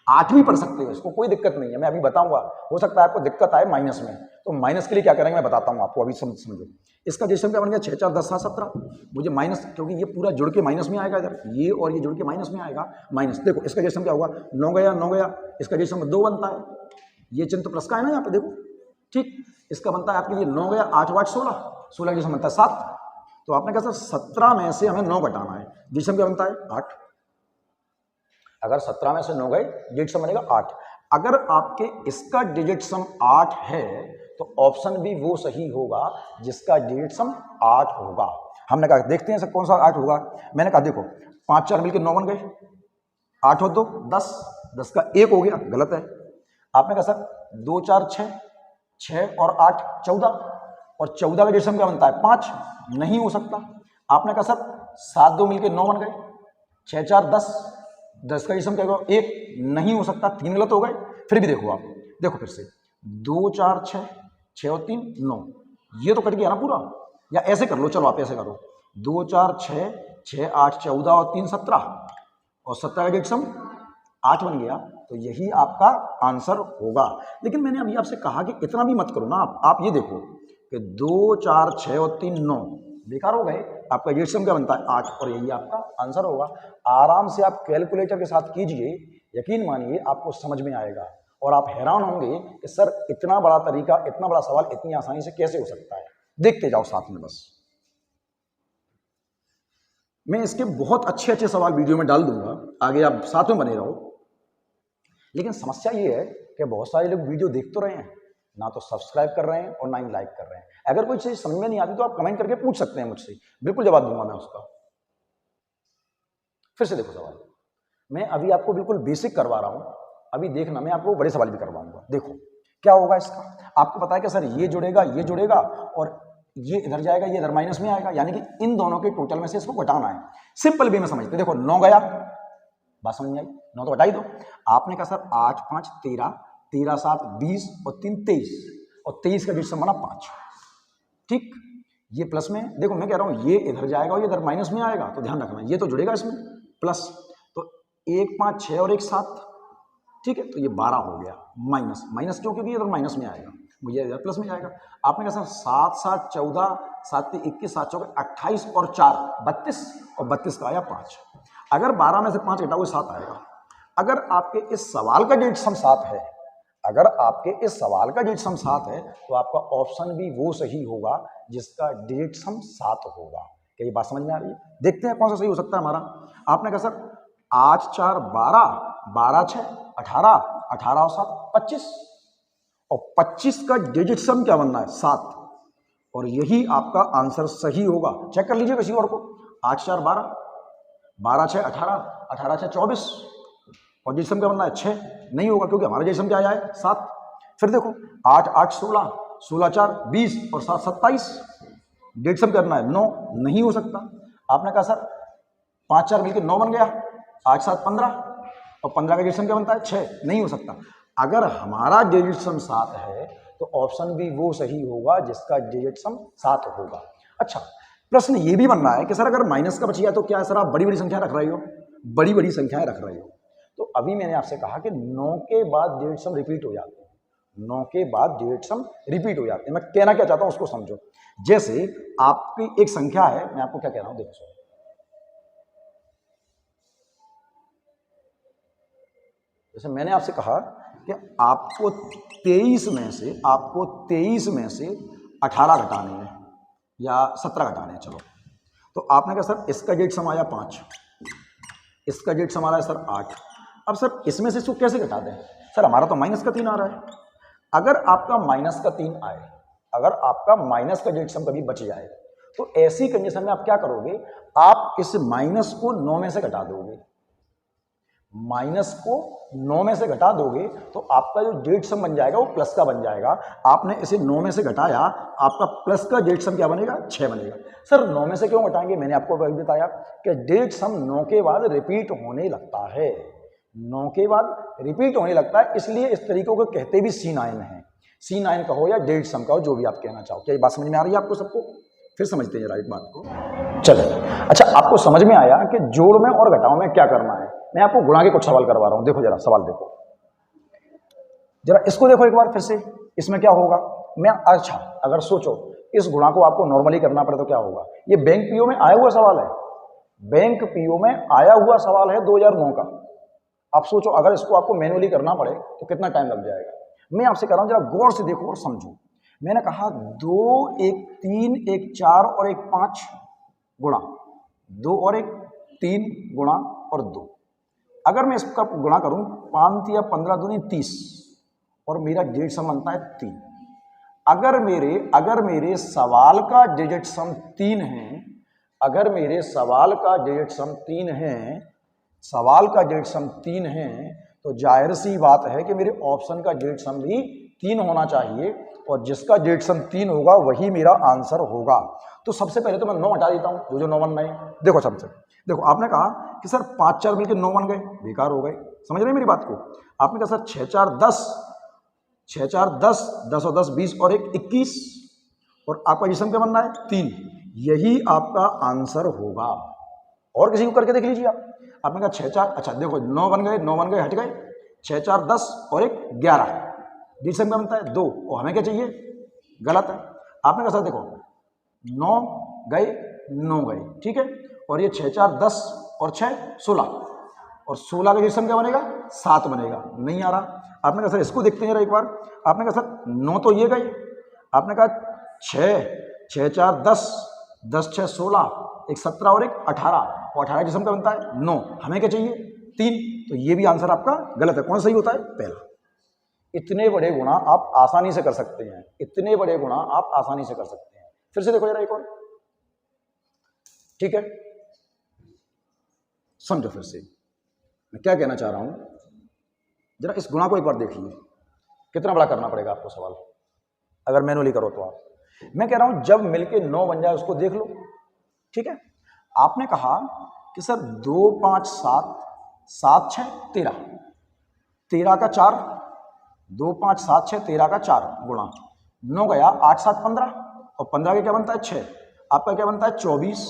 8 भी पढ़ सकते हो, इसको कोई दिक्कत नहीं है, मैं अभी बताऊंगा। हो सकता है आपको दिक्कत आए माइनस में, तो माइनस के लिए क्या करेंगे मैं बताता हूँ आपको, अभी समझो। इसका जैसे क्या बन गया 6 4 10 7 17, मुझे माइनस, क्योंकि ये पूरा जुड़ के माइनस में आएगा, इधर ये और ये जुड़ के माइनस में आएगा, माइनस। देखो इसका जैसे क्या हुआ, 9 गया 9 गया, इसका जैसे 2 बनता है, ये चिन्ह तो प्लस का है ना यहाँ पे, देखो ठीक। इसका बनता है आपके लिए 9 गया 8 8 16, 16 जैसे बनता है 7। तो आपने कहा सर 17 में से हमें 9 घटाना है, जिसम क्या बनता है 8। अगर 17 में से 9 गए, डिजिट सम बनेगा 8। अगर आपके इसका डिजिट सम 8 है तो ऑप्शन भी वो सही होगा जिसका डिजिट सम 8 होगा। हमने कहा देखते हैं सर कौन सा 8 होगा। मैंने कहा देखो 5 4 मिलकर 9 बन गए, 8 और 2 10, 10 का 1 हो गया, गलत है। आपने कहा सर 2 4 6, 6 और 8 14, और 14 का डिजिट सम क्या बनता है 5, नहीं हो सकता। आपने कहा सर 7 2 मिलकर 9 बन गए, 6 4 10, 10 का जिसम क्या होगा 1, नहीं हो सकता, 3 गलत हो गए। फिर भी देखो आप, देखो फिर से 2 4 6, 6 और 3 9, ये तो कट गया ना पूरा। या ऐसे कर लो, चलो आप ऐसे करो, 2 4 6, 6 8 14 और 3 17, और 17 का जिसम 8 बन गया, तो यही आपका आंसर होगा। लेकिन मैंने अभी आपसे कहा कि इतना भी मत करो ना आप ये देखो कि 2 4 6 और 3 9 बेकार हो गए, आपका जिसम क्या बनता है 8, और यही आपका आंसर होगा। आराम से आप कैलकुलेटर के साथ कीजिए, यकीन मानिए आपको समझ में आएगा, और आप हैरान होंगे कि सर इतना बड़ा तरीका, इतना बड़ा सवाल इतनी आसानी से कैसे हो सकता है। देखते जाओ साथ में बस। मैं इसके बहुत अच्छे अच्छे सवाल वीडियो में डाल दूंगा, आगे आप साथ में बने रहो। लेकिन समस्या ये है कि बहुत सारे लोग वीडियो देख तो रहे हैं, ना तो सब्सक्राइब कर रहे हैं और ना ही लाइक कर रहे हैं। अगर कोई चीज समझ में नहीं आती तो आप कमेंट करके पूछ सकते हैं मुझसे, बिल्कुल जवाब दूंगा मैं उसका। फिर से देखो सवाल, मैं अभी आपको बिल्कुल बेसिक करवा रहा हूं, अभी देखना मैं आपको बड़े सवाल भी करवाऊंगा। देखो क्या होगा इसका, आपको पता है कि सर ये जुड़ेगा और ये इधर जाएगा, ये इधर माइनस में आएगा, यानी कि इन दोनों के टोटल में से इसको घटाना है। सिंपल वे में समझते, देखो 9 गया, बात समझ में आई, 9 तो घटा ही दो। आपने कहा सर 8 5 13, 13 7 20 और 3 23, और 23 का जिसम बना 5, ठीक। ये प्लस में, देखो मैं कह रहा हूं ये इधर जाएगा और ये इधर माइनस में आएगा, तो ध्यान रखना ये तो जुड़ेगा इसमें प्लस, तो 1 5 6 और 1 7, ठीक है। तो ये 12 हो गया, माइनस माइनस क्यों, क्योंकि इधर माइनस में आएगा, मुझे इधर प्लस में जाएगा। आपने कहा सर 7 7 14, 7 21 7 14 28 और 4 32, और 32 का आया 5। अगर 12 में से 5 घटाओगे 7 आएगा। अगर आपके इस सवाल का डिजिट सम 7 है, अगर आपके इस सवाल का डिजिट सम 7 है, तो आपका ऑप्शन भी वो सही होगा जिसका डिजिट सम 7 होगा। क्या ये बात समझ में आ रही है? देखते हैं कौन सा सही हो सकता है हमारा। आपने कहा सर 8 4 12, 12 6 18, 18 और 7 25, और 25 का डिजिट सम क्या बनना है 7, और यही आपका आंसर सही होगा। चेक कर लीजिए किसी और को, 8 4 12, 12 6 18, 18 6 24, और जिसम क्या बनना है 6, नहीं होगा क्योंकि हमारा जिसम क्या आया है 7। फिर देखो 8 8 16, 16 4 20 और 7 27, जिसम करना है 9, नहीं हो सकता। आपने कहा सर 5 4 मिलकर 9 बन गया, 8 7 15, और 15 का जिसम क्या बनता है 6, नहीं हो सकता। अगर हमारा डिजिट सम 7 है तो ऑप्शन भी वो सही होगा जिसका डिजिट सम 7 होगा। अच्छा, प्रश्न ये भी बन रहा है कि सर अगर माइनस का बच गया तो क्या सर आप बड़ी बड़ी संख्या रख रहे हो, बड़ी बड़ी संख्याएं रख रहे हो। तो अभी मैंने आपसे कहा कि 9 के बाद डिजिट सम रिपीट हो जाते हैं, 9 के बाद डिजिट सम रिपीट हो जाते हैं। मैं कहना क्या चाहता हूं उसको समझो। जैसे आपकी एक संख्या है, मैं आपको क्या कह रहा हूं देखो, जैसे मैंने आपसे कहा कि आपको 23 में से 18 घटाने हैं या 17 घटाने हैं, चलो। तो आपने कहा सर इसका डिजिट सम आया 5, इसका डिजिट सम आ रहा है सर 8। अब सर इसमें से इसको कैसे घटा दें, सर हमारा तो माइनस का 3 आ रहा है। अगर आपका माइनस का 3 आए, अगर आपका माइनस का डिजिट सम कभी बच जाए, तो ऐसी कंडीशन में आप क्या करोगे, आप इस माइनस को 9 में से घटा दोगे, माइनस को 9 में से घटा दोगे तो आपका जो डिजिट सम बन जाएगा वो प्लस का बन जाएगा। आपने इसे 9 में से घटाया, आपका प्लस का डिजिट सम क्या बनेगा 6 बनेगा। सर 9 में से क्यों घटाएंगे, मैंने आपको अभी बताया कि डिजिट सम 9 के बाद रिपीट होने लगता है, 9 के बाद रिपीट होने लगता है, इसलिए इस तरीकों को कहते भी सी9 है। C9 कहो या डेढ़ सम कहो, जो भी आप कहना चाहो। क्या ये बात समझ में आ रही है आपको सबको? फिर समझते हैं जरा एक बात को। चलिए, अच्छा आपको समझ में आया कि जोड़ में और घटाव में क्या करना है। मैं आपको गुणा के कुछ सवाल करवा रहा हूं, देखो जरा सवाल देखो, जरा इसको देखो एक बार फिर से। इसमें क्या होगा, मैं अच्छा अगर सोचो इस गुणा को आपको नॉर्मली करना पड़े तो क्या होगा। ये बैंक पीओ में आया हुआ सवाल है, बैंक पीओ में आया हुआ सवाल है 2009 का। आप सोचो अगर इसको आपको मैनुअली करना पड़े तो कितना टाइम लग जाएगा। मैं आपसे कह रहा हूं जरा गौर से देखो और समझो। मैंने कहा 2 1 3 1 4 और 1 5 गुणा 2 और 1 3 गुणा और 2। अगर मैं इसका गुणा करूं 5 या 15 दूनी 30 और मेरा डिजिट सम बनता है 3। अगर मेरे सवाल का डिजिट सम 3 है, अगर मेरे सवाल का डिजिट सम 3 है, सवाल का डिजिट सम 3 है, तो जाहिर सी बात है कि मेरे ऑप्शन का डिजिट सम भी 3 होना चाहिए और जिसका डिजिट सम 3 होगा वही मेरा आंसर होगा। तो सबसे पहले तो मैं 9 हटा देता हूं, जो 9 बन रहे हैं। देखो सबसे देखो, आपने कहा कि सर 5 4 मिलकर 9 बन गए, बेकार हो गए। समझ रहे मेरी बात को? आपने कहा सर 6 4 10, 6 4 10, 10 और 10 20 और 1 21 और आपका जिसम क्या बनना है 3। यही आपका आंसर होगा। और किसी को करके देख लीजिए आप। आपने कहा 6 4, अच्छा देखो 9 बन गए, 9 बन गए, हट गए। 6 4 10 और 1 11, जिसम क्या बनता है 2 और हमें क्या चाहिए, गलत है। आपने कहा सर देखो 9 गए 9 गए, ठीक है, और ये 6 4 10 और 6 16 और 16 का जिसम क्या बनेगा 7 बनेगा, नहीं आ रहा। आपने कहा सर इसको देखते हैं जरा एक बार। आपने कहा सर 9 तो ये गए, आपने कहा 6 4 10, 10 6 16, 1 17 और 1 18 और 18 जिसम का बनता है 9, हमें क्या चाहिए 3। तो ये भी आंसर आपका गलत है। कौन सही होता है, पहला। इतने बड़े गुणा आप आसानी से कर सकते हैं, इतने बड़े गुणा आप आसानी से कर सकते हैं। फिर से देखो जरा एक और, ठीक है, समझो फिर से मैं क्या कहना चाह रहा हूं। जरा इस गुणा को एक बार देखिए, कितना बड़ा करना पड़ेगा आपको सवाल अगर मैनुअली करो तो। आप मैं कह रहा हूं जब मिलके 9 बन जाए उसको देख लो, ठीक है। आपने कहा कि सर 2 5 7 7 6 13, 13 का 4, 2 5 7 6 13 का 4 गुणा 9 गया 8 7 15 और 15 का क्या बनता है 6, आपका क्या बनता है 24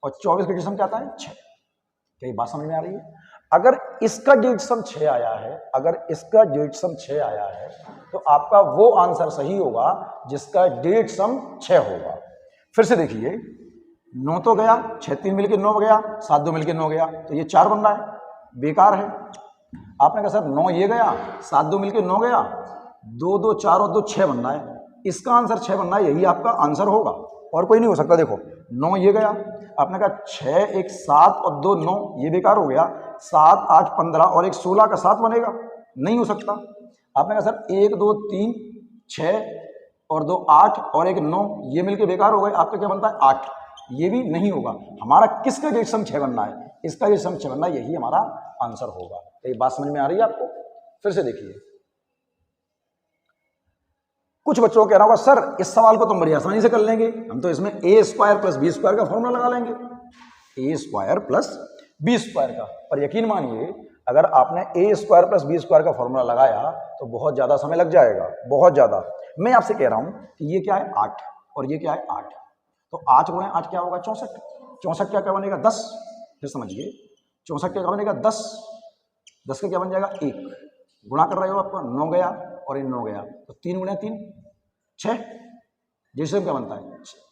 और 24 का जिसम क्या आता है 6। क्या ये बात समझ में आ रही है? अगर इसका डिजिट सम 6 आया है, अगर इसका डिजिट सम 6 आया है तो आपका वो आंसर सही होगा जिसका डिजिट सम 6 होगा। फिर से देखिए 9 तो गया, 6 3 मिलके 9 गया, 7 2 मिलके 9 गया, तो ये 4 बन रहा है, बेकार है। आपने कहा सर 9 ये गया, 7 2 मिलके 9 गया, 2 2 4 और 2 6 बन रहा है, इसका आंसर 6 बन रहा है, यही आपका आंसर होगा और कोई नहीं हो सकता। देखो 9 ये गया, आपने कहा 6 1 7 और 2 9, ये बेकार हो गया, 7 8 15 और 1 16 का 7 बनेगा, नहीं हो सकता। आपने कहा सर 1 2 3 6 और 2 8 और 1 9, ये मिलके बेकार हो गए, आपका क्या बनता है 8, ये भी नहीं होगा। हमारा किसका डिजिट सम 6 बनना है, इसका डिजिट सम 6 बनना है, यही हमारा आंसर होगा। ये बात समझ में आ रही है आपको? फिर से देखिए, कुछ बच्चों को कह रहा होगा सर इस सवाल को तो बड़ी आसानी से कर लेंगे, हम तो इसमें a² + b² का फॉर्मूला लगा लेंगे, a² + b² का। पर यकीन मानिए अगर आपने a² + b² का फॉर्मूला लगाया तो बहुत ज्यादा समय लग जाएगा, बहुत ज्यादा। मैं आपसे कह रहा हूं कि ये क्या है 8 और ये क्या है 8, तो 8 × 8 क्या होगा 64, 64 क्या क्या बनेगा 10। फिर समझिए 64 क्या बनेगा 10, 10 का क्या बन जाएगा 1, गुणा कर रहे हो आपका 9 गया और ये 9 गया, तो 3 × 3 6, जिससे क्या बनता है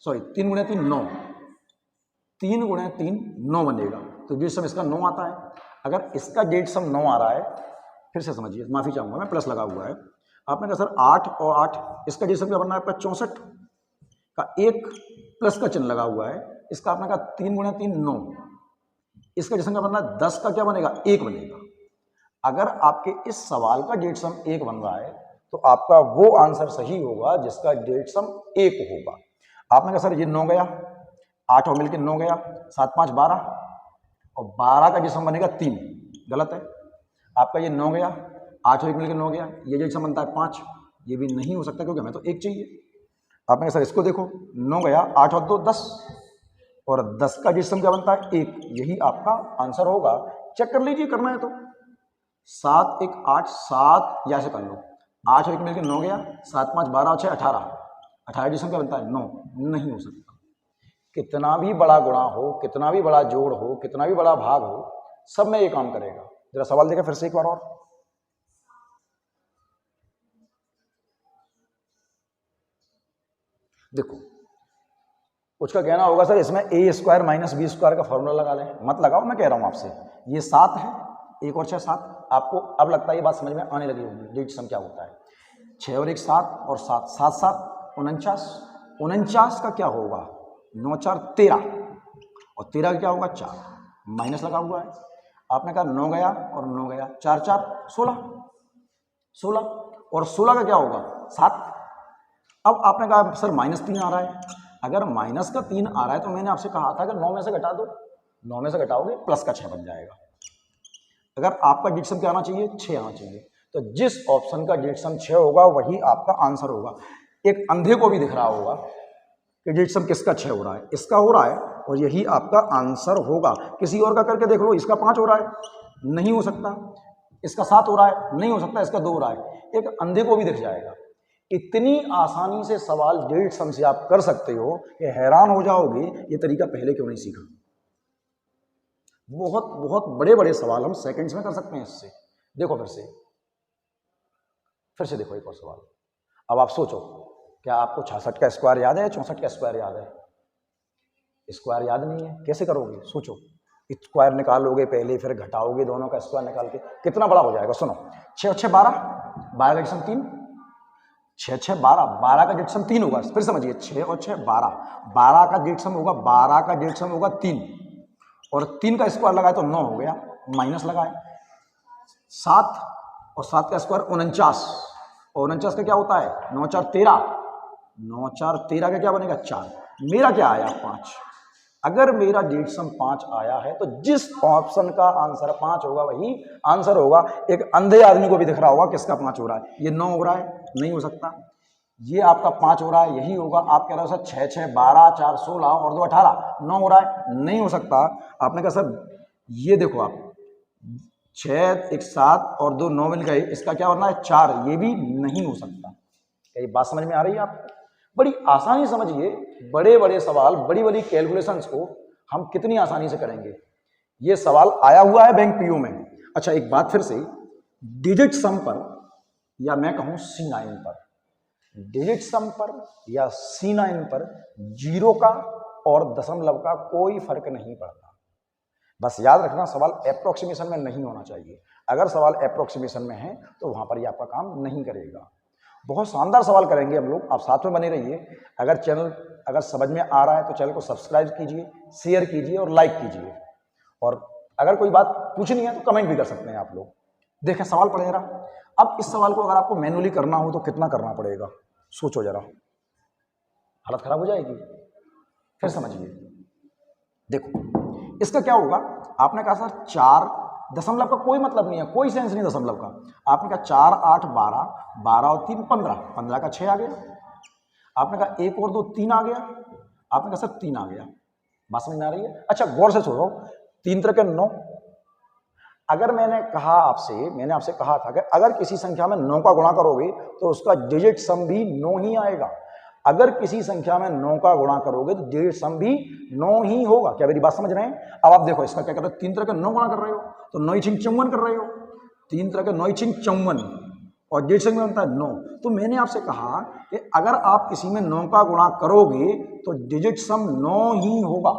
सॉरी 3 × 3 9, 3 × 3 9 बनेगा, तो डिजिट सम इसका 9 आता है। अगर इसका डिजिट सम 9 आ रहा है, फिर से समझिए, माफी चाहूंगा मैं, प्लस लगा हुआ है। आपने कहा सर 8 और 8, इसका डिजिट सम क्या बनना है आपका 64 का 1 प्लस का चिन्ह लगा हुआ है, इसका आपने कहा 3 × 3 9, इसका डिजिट सम क्या बनना है 10 का क्या बनेगा 1 बनेगा। अगर आपके इस सवाल का डिजिट सम 1 बन रहा है तो आपका वो आंसर सही होगा जिसका डिजिट सम 1 होगा। आपने कहा सर ये 9 गया, 8 और मिलकर 9 गया, 7 5 12 और 12 का डिजिट सम बनेगा 3, गलत है। आपका ये 9 गया, 8 और मिलकर 9 गया, ये डिजिट सम बनता है 5, ये भी नहीं हो सकता क्योंकि हमें तो 1 चाहिए। आपने कहा सर इसको देखो 9 गया, 8 और 2 10 और 10 का डिजिट सम क्या बनता है 1, यही आपका आंसर होगा। चेक कर लीजिए, करना है तो 7 1 8 7, या से कर लो 8 और 1 मिलकर 9 गया, 7 5 12 और 6 18, 18 डिजिट क्या बनता है 9, नहीं हो सकता। कितना भी बड़ा गुणा हो, कितना भी बड़ा जोड़ हो, कितना भी बड़ा भाग हो, सब में ये काम करेगा। जरा सवाल देखा फिर से एक बार और। देखो उसका कहना होगा सर इसमें ए स्क्वायर माइनस बी स्क्वायर का फॉर्मूला लगा लें, मत लगाओ, मैं कह रहा हूं आपसे। ये 7 है, 1 और 6 7, आपको अब लगता है ये बात समझ में आने लगी होगी डिजिट सम क्या होता है। 6 और 1 7 और 7 7 7 49, 49 का क्या होगा 9 4 13 और 13 का क्या होगा 4, माइनस लगा हुआ है। आपने कहा 9 गया और 9 गया, 4 4 16, 16 और 16 का क्या होगा 7। अब आपने कहा सर -3 आ रहा है, अगर -3 आ रहा है तो मैंने आपसे कहा था कि 9 में से घटा दो, 9 में से घटाओगे प्लस का 6 बन जाएगा। अगर आपका डिजिट सम क्या आना चाहिए 6 आना चाहिए, तो जिस ऑप्शन का डिजिट सम 6 होगा वही आपका आंसर होगा। एक अंधे को भी दिख रहा होगा कि डिजिट सम किसका 6 हो रहा है, इसका हो रहा है और यही आपका आंसर होगा। किसी और का करके देख लो, इसका 5 हो रहा है, नहीं हो सकता। इसका 7 हो रहा है, नहीं हो सकता। इसका 2 हो रहा है, एक अंधे को भी दिख जाएगा। इतनी आसानी से सवाल डिजिट सम से आप कर सकते हो कि हैरान हो जाओगे ये तरीका पहले क्यों नहीं सीखा। बहुत बहुत बड़े बड़े सवाल हम सेकंड्स में कर सकते हैं इससे। देखो फिर से देखो एक और सवाल। अब आप सोचो, क्या आपको 66 का स्क्वायर याद है, 64 का स्क्वायर याद है? स्क्वायर याद नहीं है, कैसे करोगे? सोचो, स्क्वायर निकालोगे पहले, फिर घटाओगे दोनों का स्क्वायर निकाल के, कितना बड़ा हो जाएगा। सुनो, 6 और 6 12, 12 का डिजिट सम 3, 6 6 12, 12 का डिजिट सम 3 होगा। फिर समझिए, 6 और 6 12, 12 का डिजिट सम होगा, 12 का डिजिट सम होगा 3 और 3 का स्क्वायर लगाए तो 9 हो गया, माइनस लगाए 7 और 7 का स्क्वायर 49 और 49 का क्या होता है 9 4 13, 9 4 13 का क्या बनेगा 4। मेरा क्या आया 5। अगर मेरा डिजिट सम 5 आया है तो जिस ऑप्शन का आंसर 5 होगा वही आंसर होगा। एक अंधे आदमी को भी दिख रहा होगा किसका 5 हो रहा है, ये 9 हो रहा है, नहीं हो सकता। ये आपका 5 हो रहा है, यही होगा। आप कह रहे हो सर 6 6 12 4 16 और 2 18, 9 हो रहा है, नहीं हो सकता। आपने कहा सर ये देखो, आप 6 1 7 और 2 9 मिल गए, इसका क्या बनना है 4, ये भी नहीं हो सकता। क्या ये बात समझ में आ रही है आपको? बड़ी आसानी समझिए, बड़े बड़े सवाल, बड़ी बड़ी कैलकुलेशंस को हम कितनी आसानी से करेंगे। ये सवाल आया हुआ है बैंक पीओ में। अच्छा एक बात फिर से, डिजिट सम पर या मैं कहूं C9 पर, डिजिट सम पर या C9 पर जीरो का और दशमलव का कोई फर्क नहीं पड़ता। बस याद रखना सवाल एप्रोक्सीमेशन में नहीं होना चाहिए। अगर सवाल एप्रोक्सीमेशन में है तो वहां पर ये आपका काम नहीं करेगा। बहुत शानदार सवाल करेंगे हम लोग, आप साथ में बने रहिए। अगर चैनल अगर समझ में आ रहा है तो चैनल को सब्सक्राइब कीजिए, शेयर कीजिए और लाइक कीजिए। और अगर कोई बात पूछनी है तो कमेंट भी कर सकते हैं आप लोग। देखें सवाल पढ़े जरा। अब इस सवाल को अगर आपको मैनुअली करना हो तो कितना करना पड़ेगा, सोचो जरा, हालत खराब हो जाएगी। फिर समझिए, देखो इसका क्या होगा। आपने कहा सर 4, दशमलव का कोई मतलब नहीं है, कोई सेंस नहीं दशमलव का। आपने कहा 4 8 12, 12 और 3 15, 15 का 6 आ गया। आपने कहा 1 और 2 3 आ गया। आपने कहा सर 3 आ गया। बात समझ में आ रही है? अच्छा गौर से सुनो, 3 3 के 9। अगर मैंने आपसे कहा था कि अगर किसी संख्या में 9 का गुणा करोगे तो उसका डिजिट सम भी 9 ही आएगा। अगर किसी संख्या में 9 का गुणा करोगे तो डिजिट सम भी 9 ही होगा। क्या मेरी बात समझ रहे हैं? अब आप देखो इसका क्या कर रहे हो, 3 तरह के 9 गुणा कर रहे हो तो 9 छिंग 54 कर रहे हो। 3 तरह के 9 छिंग 54 और डिजिट सम में बनता है 9। तो मैंने आपसे कहा कि अगर आप किसी में 9 का गुणा करोगे तो डिजिट सम 9 ही होगा।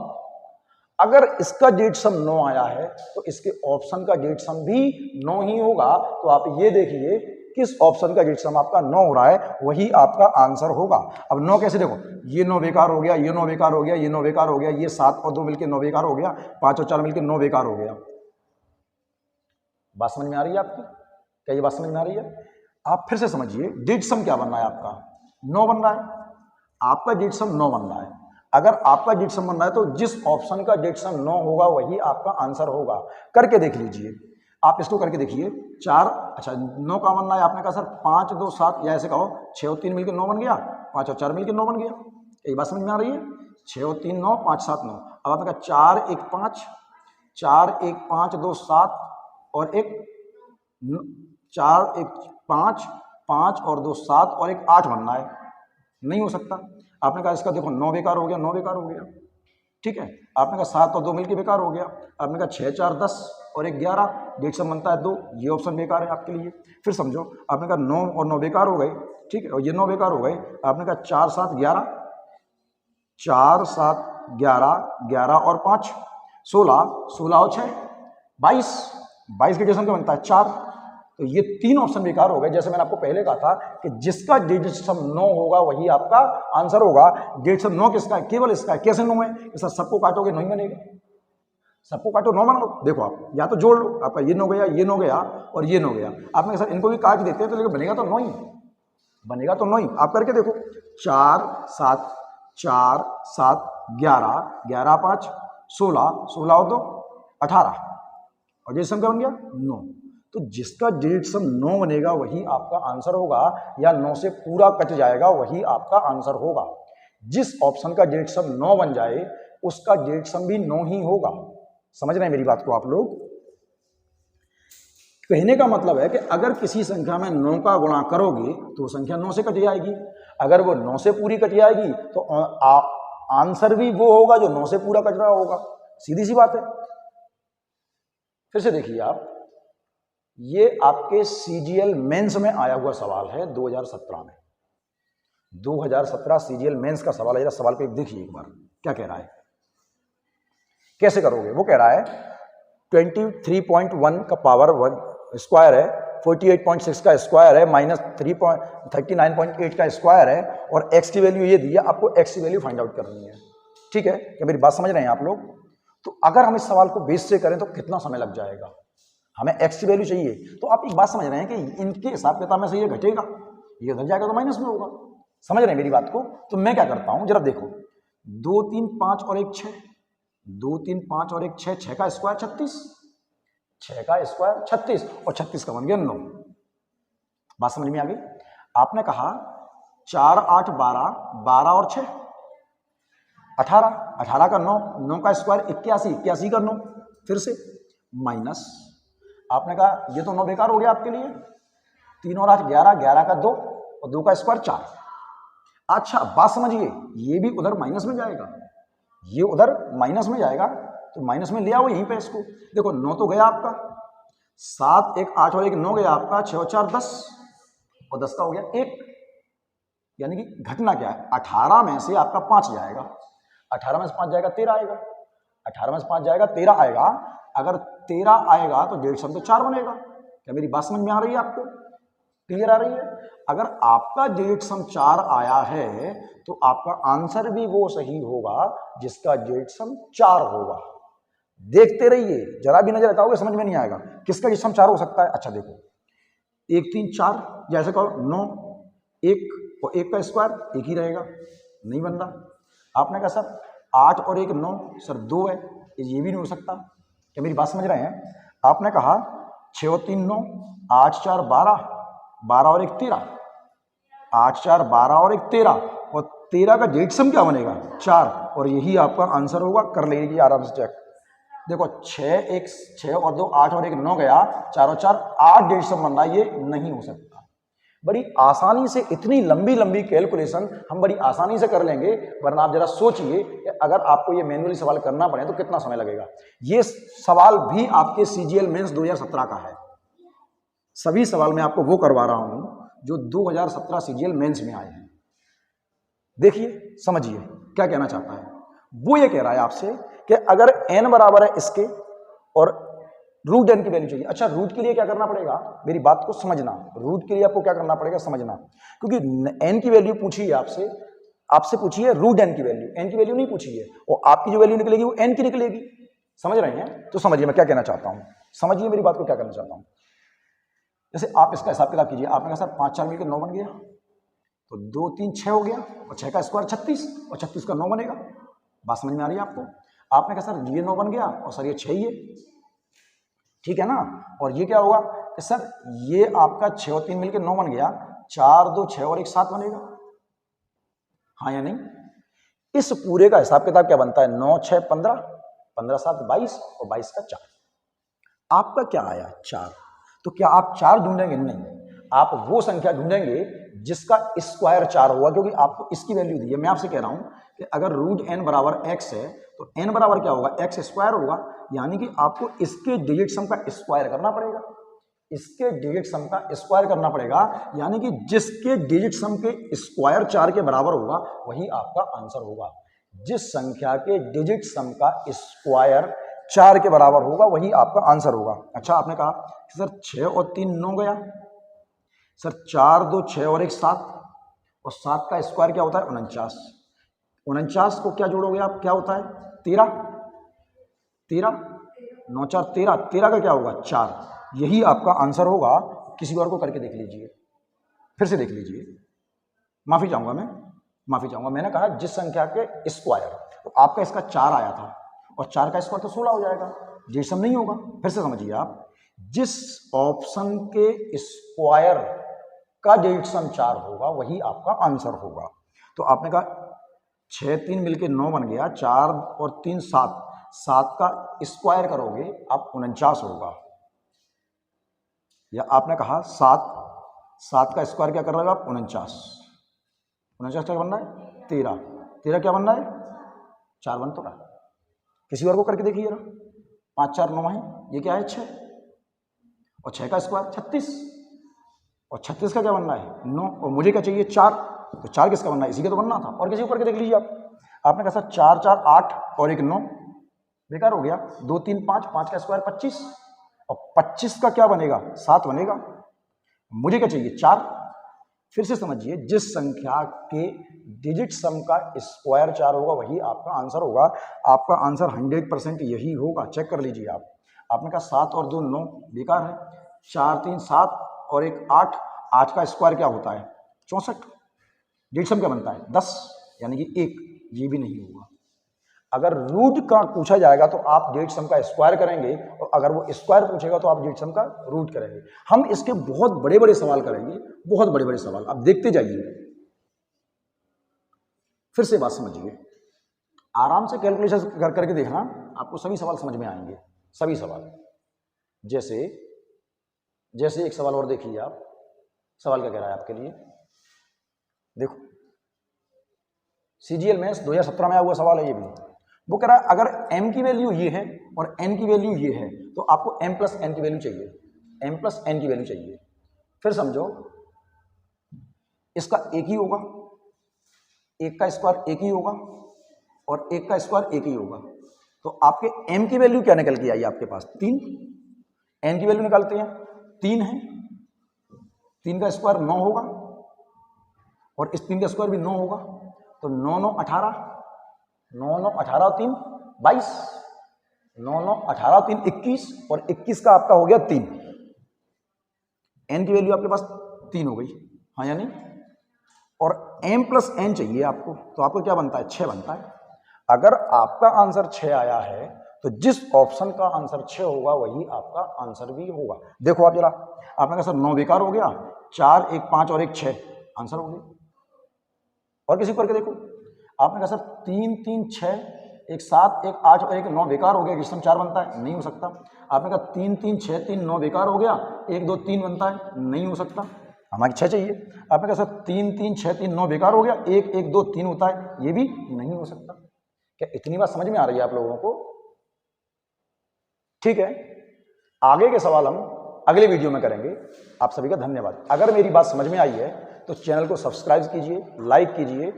अगर इसका डिजिट सम 9 आया है तो इसके ऑप्शन का डिजिट सम भी 9 ही होगा। तो आप ये देखिए किस ऑप्शन का डिजिट सम आपका 9 हो रहा है वही आपका आंसर होगा। अब 9 कैसे, देखो ये 9 बेकार हो गया, ये 9 बेकार हो गया, ये 9 बेकार हो गया, ये 7 और 2 मिलकर 9 बेकार हो गया, 5 और 4 मिलकर 9 बेकार हो गया। बात समझ में आ रही है आपकी? क्या ये बात समझ में आ रही है? आप फिर से समझिए, डिजिट सम क्या बन रहा है आपका 9 बन रहा है। आपका डिजिट सम 9 बन रहा है। अगर आपका डिजिट सम बन रहा है तो जिस ऑप्शन का डिजिट सम 9 होगा वही आपका आंसर होगा। करके देख लीजिए, आप इसको करके देखिए। 4, अच्छा 9 का बनना है। आपने कहा सर 5 2 7, या ऐसे कहो 6 और 3 मिलकर 9 बन गया, 5 और 4 मिलकर 9 बन गया। ये बात समझ में आ रही है? 6 और 3 9, 5 7 9। अब आपने कहा 4 1 5, 4 1 5 2 7 और 1 4 1 5 5 और 2 7 और एक 8 बनना है, नहीं हो सकता। आपने कहा इसका देखो 9 बेकार हो गया, 9 बेकार हो गया, ठीक है। आपने कहा 7 और 2 मिलके बेकार हो गया। आपने कहा 6 4 10 और एक 11, डेढ़ सम बनता है 2, ये ऑप्शन बेकार है आपके लिए। फिर समझो, आपने कहा 9 और 9 बेकार हो गए, ठीक है, और ये 9 बेकार हो गए। आपने कहा 4 7 11, 4 7 11, 11 और 5 16, 16 और 6 22, 22 के डिजिट क्या बनता है 4। तो ये 3 ऑप्शन बेकार हो गए। जैसे मैंने आपको पहले कहा था कि जिसका डिजिट सम 9 होगा वही आपका आंसर होगा। डिजिट सम 9 किसका है? केवल इसका है। कैसे 9 है? सर सबको काटोगे 9 ही बनेगा, सबको काटो 9 बनाओ। देखो आप या तो जोड़ लो, आपका ये 9 गया, ये 9 गया और ये 9 गया। आपने सर इनको भी काट देते हैं तो लेकिन बनेगा तो 9 ही, बनेगा तो 9 ही। आप करके देखो, 4 7 4 7 11, 11 5 16, 16 और 2 18 और डिजिट सम क्या बन गया 9। तो जिसका डिजिट सम 9 बनेगा वही आपका आंसर होगा, या 9 से पूरा कट जाएगा वही आपका आंसर होगा। जिस ऑप्शन का डिजिट सम 9 बन जाए उसका डिजिट सम भी 9 ही होगा। समझ रहे हैं मेरी बात को आप लोग? कहने का मतलब है कि अगर किसी संख्या में 9 का गुणा करोगे तो संख्या 9 से कट जाएगी। अगर वो 9 से पूरी कट जाएगी तो आंसर भी वो होगा जो 9 से पूरा कट रहा होगा। सीधी सी बात है। फिर से देखिए आप, ये आपके सीजीएल मेंस में आया हुआ सवाल है 2017 में। 2017 सीजीएल मेंस का सवाल है। जरा सवाल पे देखिए एक बार क्या कह रहा है, कैसे करोगे। वो कह रहा है 23.1 का पावर 1 स्क्वायर है, 48.6 का स्क्वायर है, माइनस 39.8 का स्क्वायर है, और x की वैल्यू ये दी है, आपको x की वैल्यू फाइंड आउट करनी है। ठीक है, क्या मेरी बात समझ रहे हैं आप लोग? तो अगर हम इस सवाल को बेस से करें तो कितना समय लग जाएगा। हमें x की वैल्यू चाहिए, तो आप एक बात समझ रहे हैं कि इनके हिसाब किताब में से ये घटेगा, ये उधर जाएगा तो माइनस में होगा। समझ रहे हैं मेरी बात को? तो मैं क्या करता हूं, जरा देखो, 2 3 5 और 1 6, 2 3 5 और 1 6, 6 का स्क्वायर 36, 6 का स्क्वायर 36 और 36 का बन गया 9। बात समझ में आ गई? आपने कहा 4 8 12, 12 और 6 18, 18 का 9, 9 का स्क्वायर 81, 81 का 9, फिर से माइनस, आपने कहा ये तो 9 बेकार हो गया आपके लिए, 3 और 8 11, 11 का 2 और 2 का स्क्वायर 4। अच्छा बात समझिए, ये भी उधर माइनस में जाएगा, ये उधर माइनस में जाएगा, तो माइनस में ले आओ यहीं पे इसको। देखो 9 तो गया आपका, 7 1 8 और 1 9 गया आपका, 6 और 4 10 और 10 का हो गया 1। यानी कि घटना क्या है, 18 में से आपका 5 जाएगा, 18 में से 5 जाएगा 13 आएगा, 18 में से 5 जाएगा 13 आएगा। अगर 13 आएगा तो डिजिट सम तो 4 बनेगा। क्या मेरी बात समझ में आ रही है आपको? क्लियर आ रही है? अगर आपका डिजिट सम 4 आया है तो आपका आंसर भी वो सही होगा जिसका डिजिट सम 4 होगा। देखते रहिए, जरा भी नजर हटाओगे समझ में नहीं आएगा किसका डिजिट सम 4 हो सकता है। अच्छा देखो, 1 3 4, जैसे कहो 9 1 और 1 का स्क्वायर 1 ही रहेगा, नहीं बन रहा। आपने कहा सर 8 और 1 9, सर 2 है, ये भी नहीं हो सकता। क्या मेरी बात समझ रहे हैं? आपने कहा 6 और 3 9, 8 4 12, 12 और 1 13, 8 4 12 और 1 13, और 13 का डिजिट सम क्या बनेगा 4, और यही आपका आंसर होगा। कर लीजिए आराम से चेक। देखो 6 1 6 और 2 8 और 1 9 गया, 4 और 4 8 डिजिट सम बन रहा है, ये नहीं हो सकता। बड़ी आसानी से इतनी लंबी लंबी कैलकुलेशन हम बड़ी आसानी से कर लेंगे, वरना आप जरा सोचिए अगर आपको ये मैन्युअली सवाल करना पड़े तो कितना समय लगेगा। ये सवाल भी आपके सीजीएल मेंस 2017 का है। सभी सवाल मैं आपको वो करवा रहा हूं जो 2017 सीजीएल मेंस में आए हैं। देखिए समझिए क्या कहना चाहता है। वो ये कह रहा है आपसे कि अगर n बराबर है इसके और रूट n की वैल्यू चाहिए। अच्छा रूट के लिए क्या करना पड़ेगा, मेरी बात को समझना, रूट के लिए आपको क्या करना पड़ेगा समझना, क्योंकि n की वैल्यू पूछी है आपसे पूछी है रूट n की वैल्यू, n की वैल्यू नहीं पूछी है, और आपकी जो वैल्यू निकलेगी वो n की निकलेगी। समझ रहे हैं? तो समझिए मैं क्या कहना चाहता हूं, समझिए मेरी बात को क्या करना चाहता हूं। जैसे आप इसका हिसाब किताब कीजिए, आपने कहा सर 5 4 मिलकर 9 बन गया, तो 2 3 6 हो गया, और 6 का स्क्वायर 36 और 36 का 9 बनेगा। बात समझ में आ रही है आपको? आपने कहा सर ये 9 बन गया और सर ये 6 ही है, ठीक है ना। और ये क्या होगा कि सर ये आपका 6 और 3 मिलकर 9 बन गया, 4 2 6 और 1 7 बनेगा, हाँ या नहीं। इस पूरे का हिसाब किताब क्या बनता है, 9 6 15, 15 7 22 और 22 का 4। आपका क्या आया 4, तो क्या आप 4 ढूंढेंगे? नहीं, आप वो संख्या ढूंढेंगे जिसका स्क्वायर 4 होगा, क्योंकि आपको इसकी वैल्यू दी है। मैं आपसे कह रहा हूं कि अगर रूट n बराबर x है तो n बराबर क्या होगा, x स्क्वायर होगा, यानी कि आपको इसके डिजिट सम का स्क्वायर करना पड़ेगा, इसके डिजिट सम का स्क्वायर करना पड़ेगा, यानी कि जिसके डिजिट सम के स्क्वायर 4 के बराबर होगा वही आपका आंसर होगा। जिस संख्या के डिजिट सम का स्क्वायर 4 के बराबर होगा वही आपका आंसर होगा। अच्छा, आपने कहा सर 6 और 3 9 गया, सर 4 2 6 और 1 7, और 7 का स्क्वायर क्या होता है 49। 49 को क्या जोड़ोगे आप, क्या होता है 13, 13 9 4 13, 13 का क्या होगा 4, यही आपका आंसर होगा। किसी और को करके देख लीजिए, फिर से देख लीजिए। माफी चाहूंगा, माफी चाहूंगा, मैंने कहा जिस संख्या के स्क्वायर, तो आपका इसका 4 आया था और 4 का स्क्वायर तो 16 हो जाएगा, डिजिट सम नहीं होगा। फिर से समझिए आप, जिस ऑप्शन के स्क्वायर का डिजिट सम 4 होगा वही आपका आंसर होगा। तो आपने कहा 6 3 मिलके 9 बन गया, 4 और 3 7, 7 का स्क्वायर करोगे आप 49 होगा। या आपने कहा 7 का स्क्वायर क्या कर रहे हो आप 49, 49 क्या बनना है 13, 13 क्या बनना है 4 बन तो रहा। किसी और को करके देखिए ना, 5 4 9 है, ये क्या है 6, और 6 का स्क्वायर 36, और 36 का क्या बनना है 9, और मुझे क्या चाहिए 4, तो 4 किसका बनना है, इसी का तो बनना था। और किसी को करके देख लीजिए आप, आपने कहा सर 4 4 8 और 1 9, बेकार हो गया, 2 3 5, 5 का स्क्वायर 25, और 25 का क्या बनेगा 7 बनेगा, मुझे क्या चाहिए 4। फिर से समझिए, जिस संख्या के डिजिट सम का स्क्वायर 4 होगा वही आपका आंसर होगा। आपका आंसर 100% यही होगा, चेक कर लीजिए आप। आपने कहा 7 और 2 9, बेकार है, 4 3 7 और 1 8, 8 का स्क्वायर क्या होता है 64, डिजिट सम क्या बनता है 10, यानी कि 1, ये भी नहीं होगा। अगर रूट का पूछा जाएगा तो आप डिजिट सम का स्क्वायर करेंगे, और अगर वो स्क्वायर पूछेगा तो आप डिजिट सम का रूट करेंगे। हम इसके बहुत बड़े बड़े सवाल करेंगे, बहुत बड़े बड़े सवाल, आप देखते जाइए। फिर से बात समझिए, आराम से कैलकुलेशन करके देखना, आपको सभी सवाल समझ में आएंगे, सभी सवाल। जैसे एक सवाल और देखिए आप, सवाल क्या कह रहा है आपके लिए, देखो CGL मेंस 2017 में आया हुआ सवाल है ये भी। वो कह रहा है अगर m की वैल्यू ये है और n की वैल्यू ये है तो आपको m प्लस n की वैल्यू चाहिए, m प्लस n की वैल्यू चाहिए। फिर समझो, इसका एक ही होगा, एक का स्क्वायर एक ही होगा, और एक का स्क्वायर एक ही होगा। तो आपके m की वैल्यू क्या निकल के आई आपके पास 3, n की वैल्यू निकालते हैं 3 है, 3 का स्क्वायर 9 होगा, और इस 3 का स्क्वायर भी 9 होगा, तो 9 9 18, 9 9 18 और 3 22, 9 9 18 और 3 21, और 21 का आपका हो गया 3। n की वैल्यू आपके पास 3 हो गई, हाँ या नहीं। और m प्लस n चाहिए आपको, तो आपको क्या बनता है 6 बनता है। अगर आपका आंसर 6 आया है तो जिस ऑप्शन का आंसर 6 होगा वही आपका आंसर भी होगा। देखो आप जरा, आपने कहा सर 9 बेकार हो गया, 4 1 5 और 1 6, आंसर हो गया। और किसी को करके देखो, आपने कहा सर 3 3 6 1 7 1 8 और 1 9 बेकार हो गया, जिसम 4 बनता है, नहीं हो सकता। आपने कहा 3 3 6 3 9 बेकार हो गया, 1 2 3 बनता है, नहीं हो सकता, हमारी 6 चाहिए। आपने कहा सर 3 3 6 3 9 बेकार हो गया, 1 1 2 3 होता है, ये भी नहीं हो सकता। क्या इतनी बात समझ में आ रही है आप लोगों को? ठीक है, आगे के सवाल हम अगले वीडियो में करेंगे। आप सभी का धन्यवाद। अगर मेरी बात समझ में आई है तो चैनल को सब्सक्राइब कीजिए, लाइक कीजिए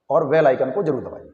और बेल आइकन को जरूर दबाइए।